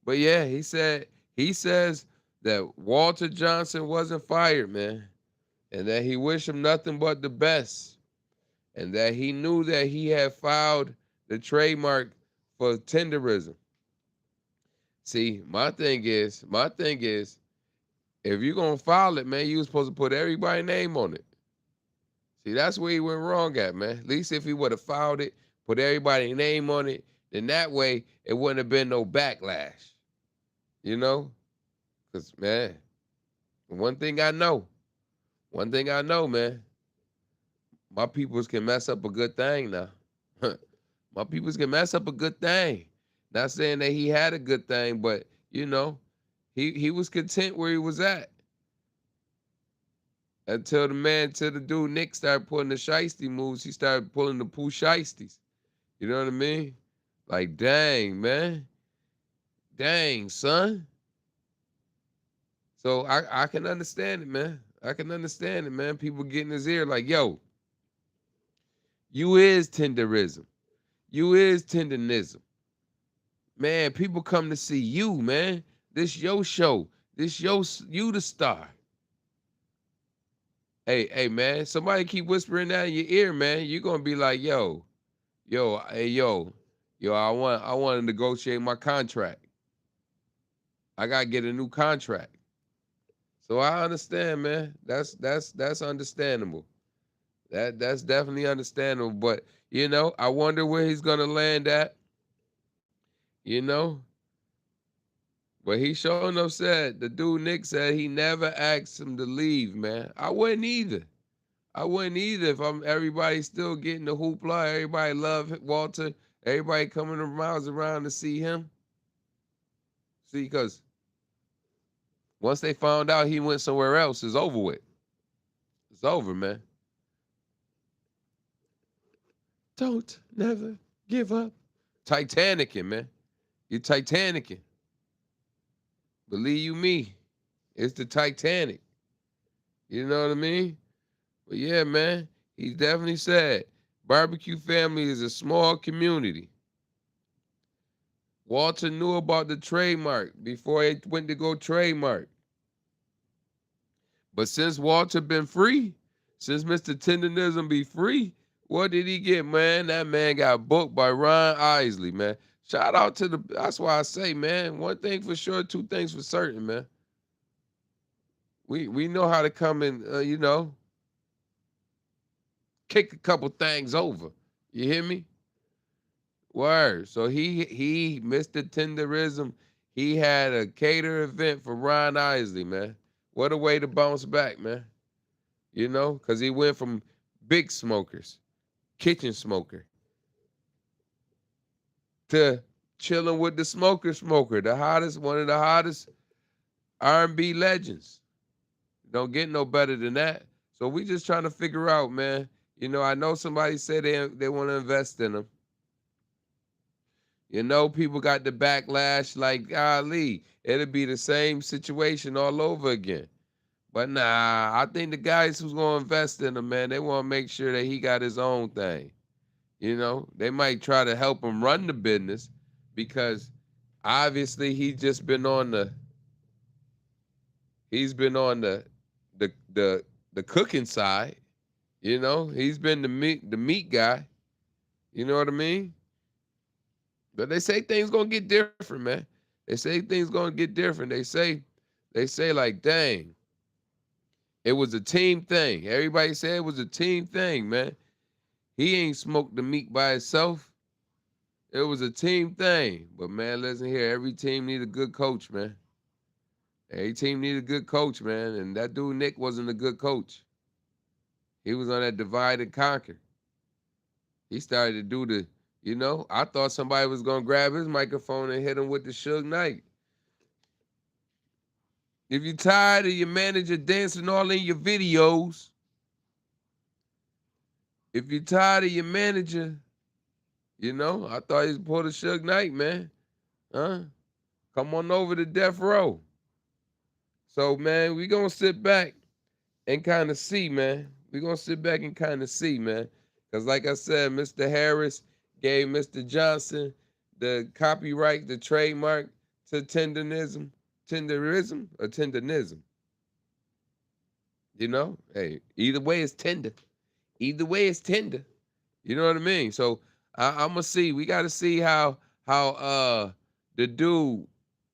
But yeah, he says that Walter Johnson wasn't fired, man, and that he wished him nothing but the best, and that he knew that he had filed the trademark for tenderism. See, my thing is, if you're gonna file it, man, you was supposed to put everybody's name on it. See, that's where he went wrong at, man. At least if he would have filed it, put everybody's name on it, then that way it wouldn't have been no backlash. You know? Cause man, one thing I know, man, my peoples can mess up a good thing now. My peoples can mess up a good thing. Not saying that he had a good thing, but he was content where he was at till the dude Nick started pulling the shiesty moves. He started pulling the poo shiesties. You know what I mean? Like, dang, man. Dang, son. So I can understand it, man. I can understand it, man. People get in his ear like, yo, you is tenderism. You is tenderism. Man, people come to see you, man. This your show. You the star. Hey, man. Somebody keep whispering that in your ear, man. You're gonna be like, yo, hey, yo. Yo, I want to negotiate my contract. I gotta get a new contract. So I understand, man. That's understandable. That's definitely understandable. But I wonder where he's gonna land at. You know, but he sure enough said the dude Nick said he never asked him to leave, man. I wouldn't either. I wouldn't either if everybody still getting the hoopla. Everybody love Walter. Everybody coming the miles around to see him. See, because once they found out he went somewhere else, it's over with. It's over, man. Don't never give up. Titanicing, man. You're Titanicing. Believe you me, it's the Titanic. You know what I mean? But yeah, man, he definitely said barbecue family is a small community. Walter knew about the trademark before he went to go trademark. But since Walter been free, since Mr. Tenderism be free, what did he get, man? That man got booked by Ron Isley, man. Shout out to that's why I say, man, one thing for sure, two things for certain, man. We know how to come and, kick a couple things over. You hear me? Word. So Mr. Tenderism, he had a cater event for Ron Isley, man. What a way to bounce back, man. Because he went from big smokers, kitchen smoker, to chilling with the smoker, the hottest, one of the hottest R&B legends. Don't get no better than that. So we just trying to figure out, man. I know somebody said they want to invest in him. People got the backlash like, golly, it'll be the same situation all over again. But nah, I think the guys who's going to invest in him, man, they want to make sure that he got his own thing. They might try to help him run the business because obviously he's been on the cooking side. He's been the meat guy. You know what I mean? But they say things gonna get different, man. They say things gonna get different. They say like, dang, it was a team thing. Everybody said it was a team thing, man. He ain't smoked the meat by itself. It was a team thing. But man, listen here, every team need a good coach, man. Every team need a good coach, man. And that dude Nick wasn't a good coach. He was on that divide and conquer. He started to do I thought somebody was gonna grab his microphone and hit him with the Suge Knight. If you're tired of your manager dancing all in your videos, if you're tired of your manager, I thought he was pulled a Suge Knight, man. Huh? Come on over to Death Row. So, man, we gonna sit back and kind of see, man. We gonna sit back and kind of see, man. Because like I said, Mr. Harris gave Mr. Johnson the copyright, the trademark to tenderism or tenderism. Hey, either way it's tender. Either way it's tender. You know what I mean? So I'm gonna see. We gotta see how the dude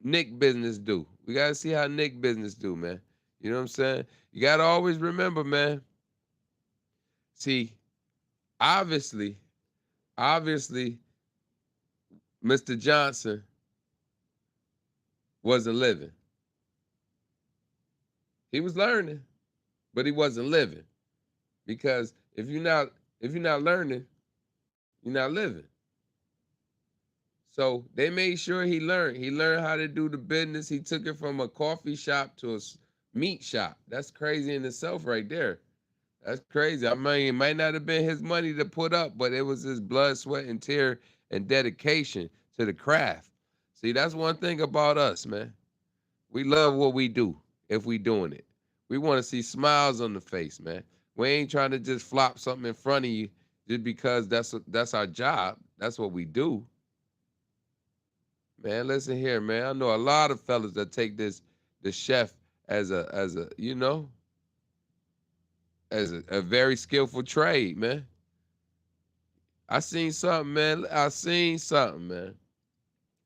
Nick business do. We gotta see how Nick business do, man. You know what I'm saying? You gotta always remember, man. See, obviously, Mr. Johnson wasn't living. He was learning, but he wasn't living. Because if you're not learning, you're not living. So they made sure he learned. He learned how to do the business. He took it from a coffee shop to a meat shop. That's crazy in itself right there. That's crazy. I mean, it might not have been his money to put up, but it was his blood, sweat, and tear and dedication to the craft. See, that's one thing about us, man. We love what we do if we doing it. We want to see smiles on the face, man. We ain't trying to just flop something in front of you just because that's our job. That's what we do. Man, listen here, man. I know a lot of fellas that take the chef as a as a very skillful trade, man. I seen something, man. I seen something, man.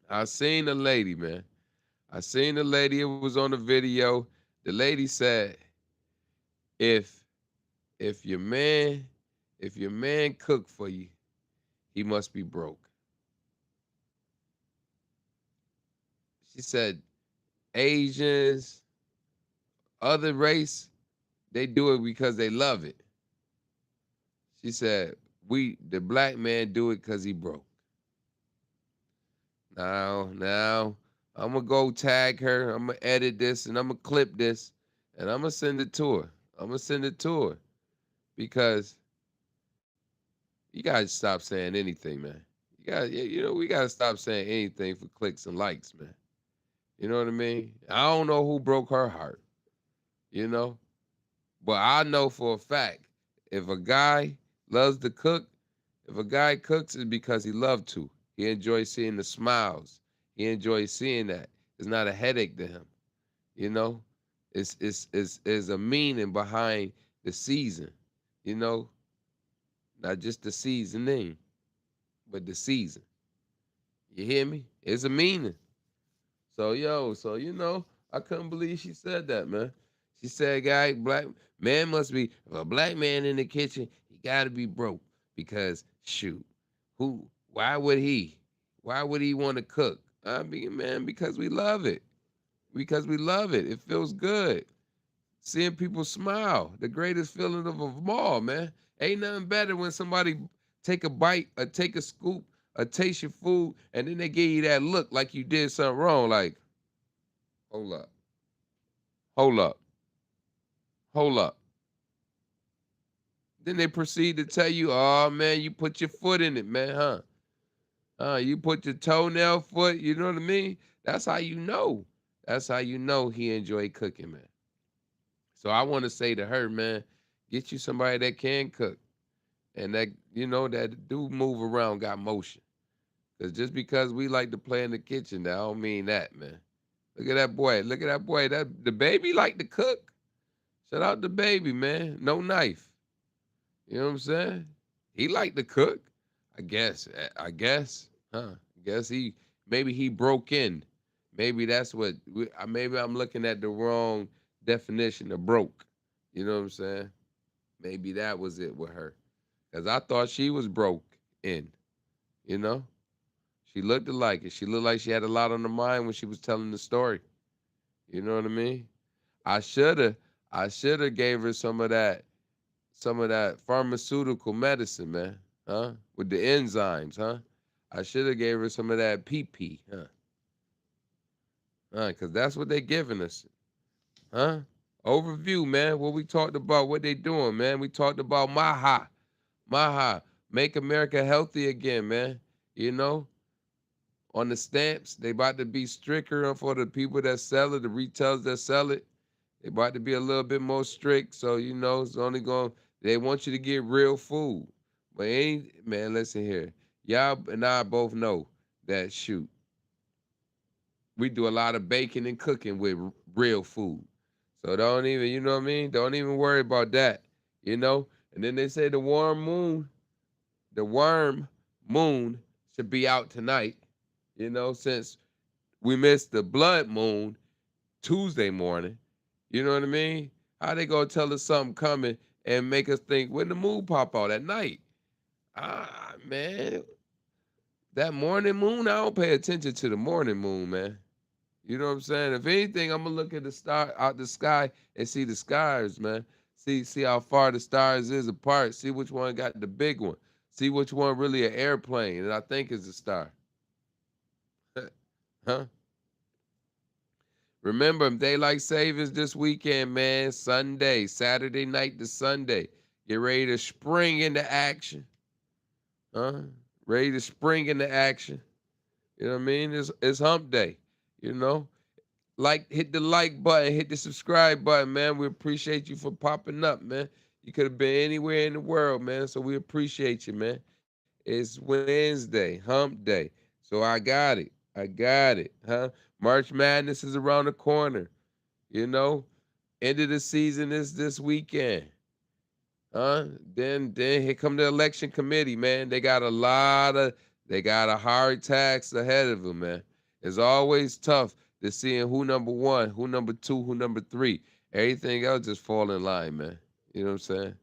I seen a lady, man. I seen a lady. It was on the video. The lady said, "If if your man, if your man cook for you, he must be broke." She said, Asians, other race, they do it because they love it. She said, the black man do it because he broke. Now, I'm gonna go tag her. I'm gonna edit this and I'm gonna clip this and I'm gonna send it to her. I'm gonna send it to her because you gotta stop saying anything, man. We gotta stop saying anything for clicks and likes, man. You know what I mean? I don't know who broke her heart, you know, but I know for a fact if a guy loves to cook, if a guy cooks, it's because he loves to. He enjoys seeing the smiles. He enjoys seeing that. It's not a headache to him. You know, it's a meaning behind the season. You know, not just the seasoning, but the season. You hear me? It's a meaning. So I couldn't believe she said that, man. She said, "Guy, black man must be if a black man in the kitchen, he got to be broke because shoot, who? Why would he? Why would he want to cook? I mean, man, because we love it. Because we love it. It feels good seeing people smile. The greatest feeling of them all, man. Ain't nothing better when somebody take a bite or take a scoop or taste your food and then they give you that look like you did something wrong. Like, hold up, hold up, hold up. Then they proceed to tell you, oh man, you put your foot in it, man, huh? You put your toenail foot, you know what I mean? That's how you know. That's how you know he enjoy cooking, man. So I want to say to her, man, get you somebody that can cook and that do move around, got motion. Cause just because we like to play in the kitchen, that don't mean that, man. Look at that boy. Look at that boy. That the baby like to cook. Shout out the baby, man. No knife. You know what I'm saying? He like to cook. I guess. I guess. Huh? I guess maybe he broke in. Maybe that's what. Maybe I'm looking at the wrong definition of broke. You know what I'm saying? Maybe that was it with her. Cause I thought she was broke in. You know, she looked like it. She looked like she had a lot on her mind when she was telling the story. You know what I mean? I shoulda, I shoulda gave her some of that pharmaceutical medicine, man. Huh? With the enzymes, huh? I shoulda gave her some of that P.U.P, huh? Cause that's what they giving us, huh? Overview, man. What we talked about, what they doing, man. We talked about Maha, make America healthy again, man. You know, on the stamps, they about to be stricter for the people that sell it, the retailers that sell it. They about to be a little bit more strict. So, it's only going, they want you to get real food. But ain't, man, listen here. Y'all and I both know that shoot, we do a lot of baking and cooking with real food. So don't even, you know what I mean? Don't even worry about that, you know? And then they say the worm moon should be out tonight, since we missed the blood moon Tuesday morning. You know what I mean? How they gonna tell us something coming and make us think when the moon pop out at night? Ah, man, that morning moon, I don't pay attention to the morning moon, man. You know what I'm saying? If anything, I'm gonna look at the star out the sky and see the stars, man. See how far the stars is apart. See which one got the big one. See which one really an airplane, and I think is a star. Huh? Remember, daylight savings this weekend, man. Sunday, Saturday night to Sunday. Get ready to spring into action. Huh? Ready to spring into action. You know what I mean? It's hump day. You know? Hit the like button, hit the subscribe button, man. We appreciate you for popping up, man. You could have been anywhere in the world, man. So we appreciate you, man. It's Wednesday, hump day. So I got it. I got it. Huh? March Madness is around the corner. You know? End of the season is this weekend. Huh? Then here come the election committee, man. They got a hard task ahead of them, man. It's always tough to seeing who number one, who number two, who number three. Everything else just fall in line, man. You know what I'm saying?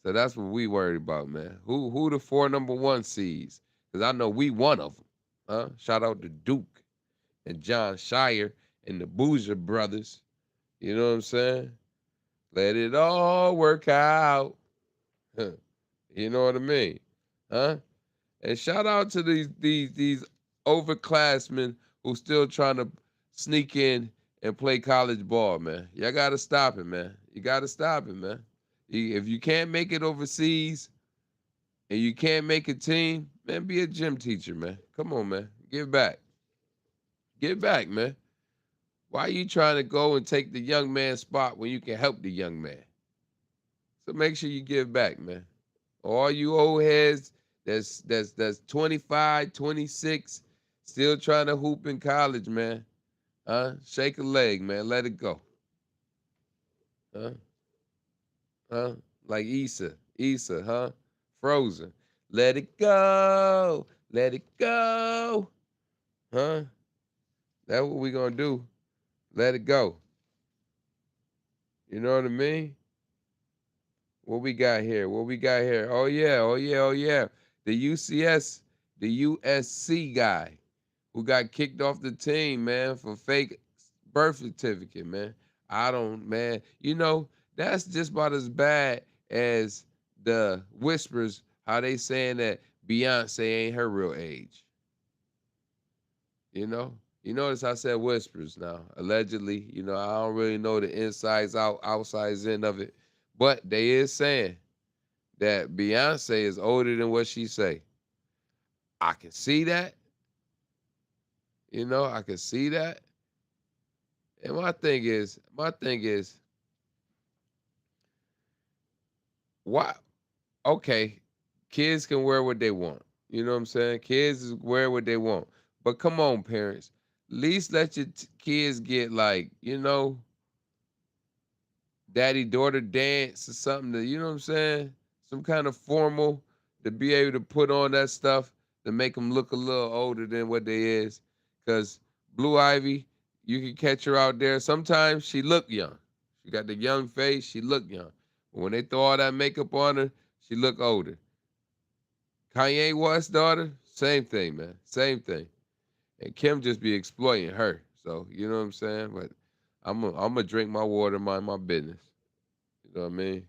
So that's what we worried about, man. Who the four number one seeds? Because I know we one of them. Huh? Shout out to Duke and John Shire and the Boozer brothers. You know what I'm saying? Let it all work out. You know what I mean? Huh? And shout out to these overclassmen who still trying to sneak in and play college ball, man. Y'all gotta stop it, man. You gotta stop it, man. If you can't make it overseas and you can't make a team, man, be a gym teacher, man. Come on, man. Give back. Give back, man. Why are you trying to go and take the young man's spot when you can help the young man? So make sure you give back, man. All you old heads that's 25, 26, still trying to hoop in college, man. Shake a leg, man. Let it go. Huh? Huh? Like Issa, huh? Frozen. Let it go. Let it go. Huh? That's what we gonna do. Let it go. You know what I mean? What we got here? What we got here? Oh yeah, oh yeah, oh yeah. The USC guy who got kicked off the team, man, for fake birth certificate, man. I don't, man. You know, that's just about as bad as the whispers, how they saying that Beyonce ain't her real age. You know? You notice I said whispers now, allegedly. You know, I don't really know the insides out, outsides in of it. But they is saying that Beyonce is older than what she say. I can see that. You know, I can see that. And my thing is, why? Okay, kids can wear what they want. You know what I'm saying? Kids wear what they want. But come on, parents, at least let your kids get like, daddy daughter dance or something. You know what I'm saying? Some kind of formal to be able to put on that stuff to make them look a little older than what they is. Cause Blue Ivy, you can catch her out there. Sometimes she look young. She got the young face. She look young. But when they throw all that makeup on her, she look older. Kanye West's daughter, same thing, man. Same thing. And Kim just be exploiting her. So you know what I'm saying? But I'm gonna drink my water, mind my business. You know what I mean?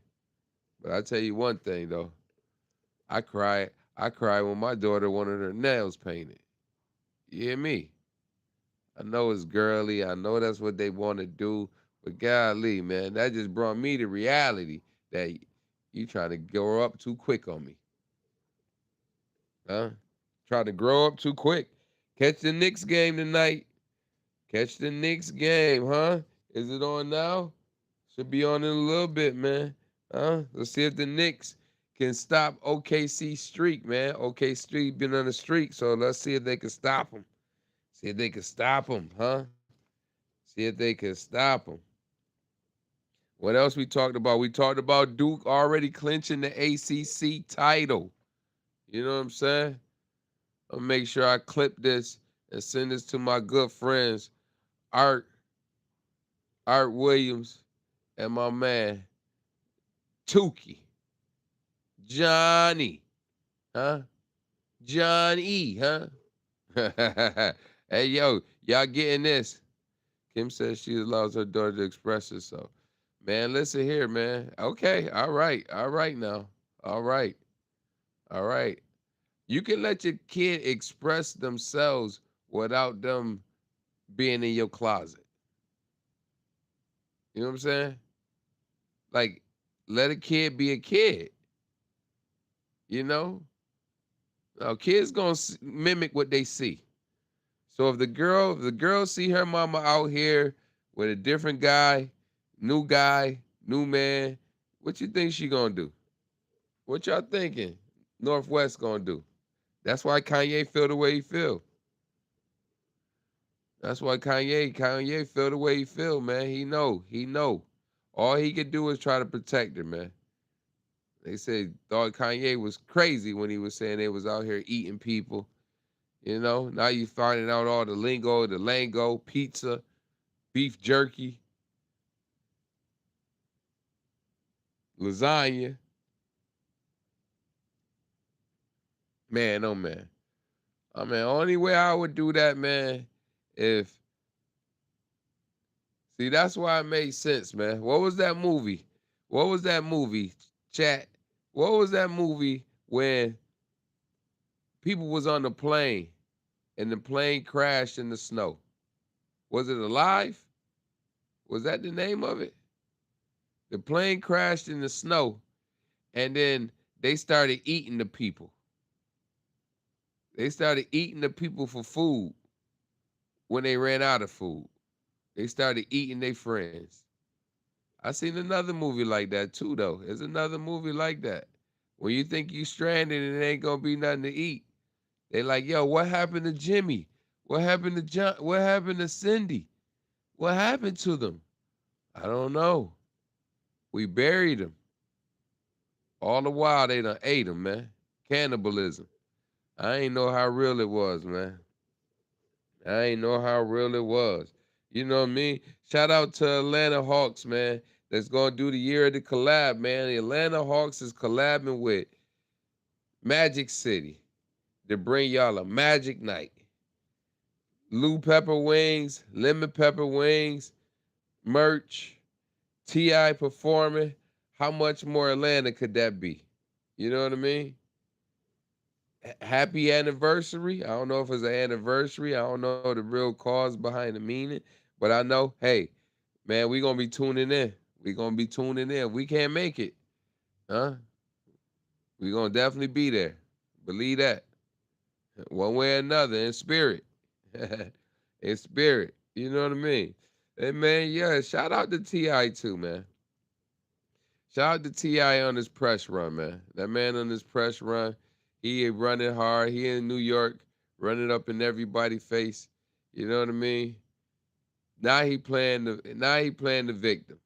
But I tell you one thing though, I cried when my daughter wanted her nails painted. You hear me? I know it's girly. I know that's what they want to do. But golly, man, that just brought me to reality that you trying to grow up too quick on me. Huh? Trying to grow up too quick. Catch the Knicks game tonight. Catch the Knicks game, huh? Is it on now? Should be on in a little bit, man. Huh? Let's see if the Knicks can stop OKC streak, man. OKC been on a streak, so let's see if they can stop them. See if they can stop them, huh? See if they can stop them. What else we talked about? We talked about Duke already clinching the ACC title. You know what I'm saying? I'll make sure I clip this and send this to my good friends, Art, Art Williams, and my man, Tukey, Johnny, huh? John E, huh? Hey, yo, y'all getting this? Kim says she allows her daughter to express herself. Man, listen here, man. Okay, all right now. All right, all right. You can let your kid express themselves without them being in your closet. You know what I'm saying? Like, let a kid be a kid. You know, now kids gonna mimic what they see. So if the girl see her mama out here with a different guy, new man, what you think she gonna do? What y'all thinking? Northwest gonna do? That's why Kanye feel the way he feel. That's why Kanye feel the way he feel, man. He know. All he can do is try to protect her, man. They said thought Kanye was crazy when he was saying they was out here eating people. Now you finding out all the lingo, the lango, pizza, beef jerky, lasagna. Man, oh man. I mean, only way I would do that, man, if see, that's why it made sense, man. What was that movie? What was that movie, chat? What was that movie when people was on the plane and the plane crashed in the snow? Was it Alive? Was that the name of it? The plane crashed in the snow and then they started eating the people. They started eating the people for food when they ran out of food. They started eating their friends. I seen another movie like that too, though. There's another movie like that. When you think you stranded and it ain't gonna be nothing to eat, they like, yo, what happened to Jimmy? What happened to John? What happened to Cindy? What happened to them? I don't know. We buried them. All the while they done ate them, man. Cannibalism. I ain't know how real it was, man. I ain't know how real it was. You know what I mean? Shout out to Atlanta Hawks, man. That's gonna do the year of the collab, man. The Atlanta Hawks is collabing with Magic City to bring y'all a magic night. Lou Pepper Wings, Lemon Pepper Wings, merch, T.I. performing. How much more Atlanta could that be? You know what I mean? Happy anniversary. I don't know if it's an anniversary. I don't know the real cause behind the meaning, but I know, hey, man, we gonna be tuning in. We gonna be tuning in. We can't make it, huh? We gonna definitely be there. Believe that. One way or another, in spirit. In spirit. You know what I mean? And man, yeah, shout out to T.I. too, man. Shout out to T.I. on his press run, man. That man on his press run, he ain't running hard. He in New York, running up in everybody's face. You know what I mean? Now he playing the victim.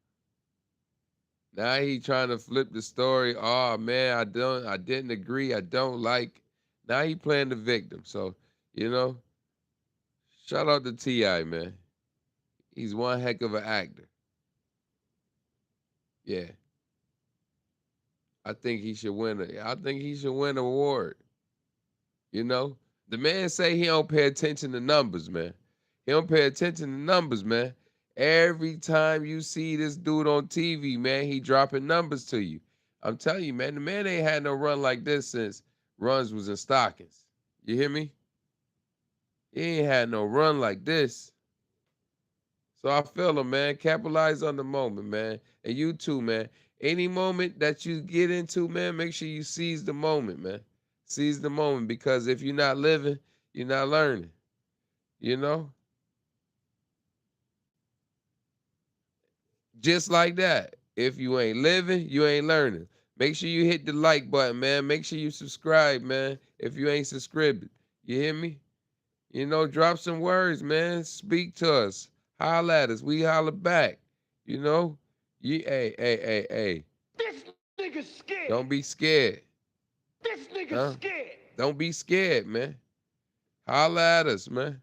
Now he trying to flip the story. Oh man, I didn't agree. I don't like. Now he playing the victim. So, you know, shout out to T.I., man. He's one heck of an actor. Yeah. I think he should win an award. You know? The man say he don't pay attention to numbers, man. He don't pay attention to numbers, man. Every time you see this dude on TV, man, he dropping numbers to you. I'm telling you, man, the man ain't had no run like this since runs was in stockings. You hear me? He ain't had no run like this. So I feel him, man. Capitalize on the moment, man. And you too, man. Any moment that you get into, man, make sure you seize the moment, man. Seize the moment because if you're not living, you're not learning. You know? Just like that. If you ain't living, you ain't learning. Make sure you hit the like button, man. Make sure you subscribe, man. If you ain't subscribed. You hear me? Drop some words, man. Speak to us. Holla at us. We holla back. You know? Hey. This nigga scared. Don't be scared. This nigga Huh? scared. Don't be scared, man. Holla at us, man.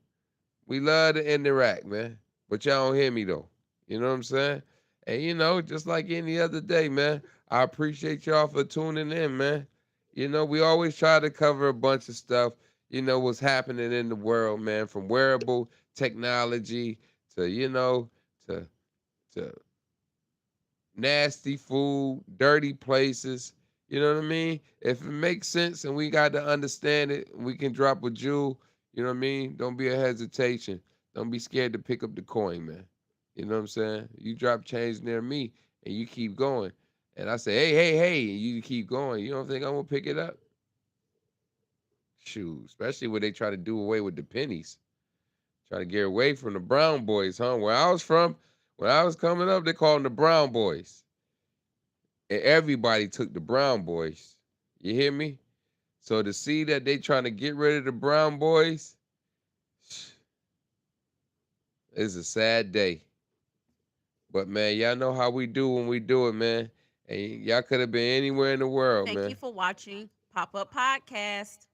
We love to interact, man. But y'all don't hear me though. You know what I'm saying? And just like any other day, man, I appreciate y'all for tuning in, man. We always try to cover a bunch of stuff, what's happening in the world, man, from wearable technology to, to to nasty food, dirty places. You know what I mean? If it makes sense and we got to understand it, we can drop a jewel. You know what I mean? Don't be a hesitation. Don't be scared to pick up the coin, man. You know what I'm saying? You drop change near me and you keep going. And I say, hey, and you keep going. You don't think I'm gonna pick it up? Shoot, especially when they try to do away with the pennies. Try to get away from the brown boys, huh? Where I was from, when I was coming up, they called them the brown boys. And everybody took the brown boys. You hear me? So to see that they trying to get rid of the brown boys, it's a sad day. But man, y'all know how we do when we do it, man. Hey, y'all could have been anywhere in the world, Thank you man. for watching Pop Up Podcast.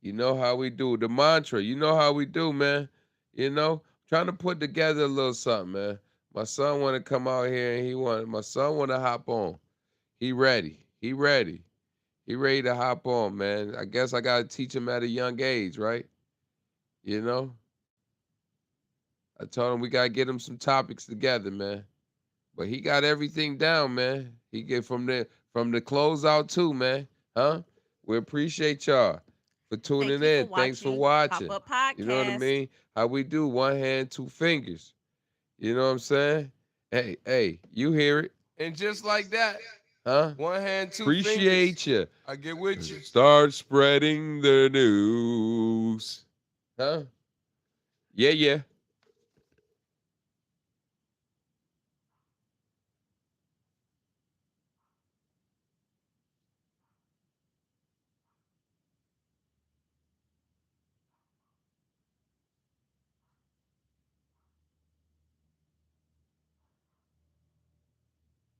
You know how we do. The mantra, you know how we do, man. Trying to put together a little something, man. My son want to come out here and my son want to hop on. He ready. He ready. He ready to hop on, man. I guess I got to teach him at a young age, right? You know? I told him we got to get him some topics together, man. But he got everything down, man. He get from the closeout too, man. Huh? We appreciate y'all for Thank tuning you for in. Thanks for watching Pop watching. Up You know what I Podcast. mean? How we do, one hand, two fingers. You know what I'm saying? Hey, you hear it. And just like that, huh? One hand, two fingers. Appreciate you. I get with you. Start spreading the news. Huh? Yeah, yeah.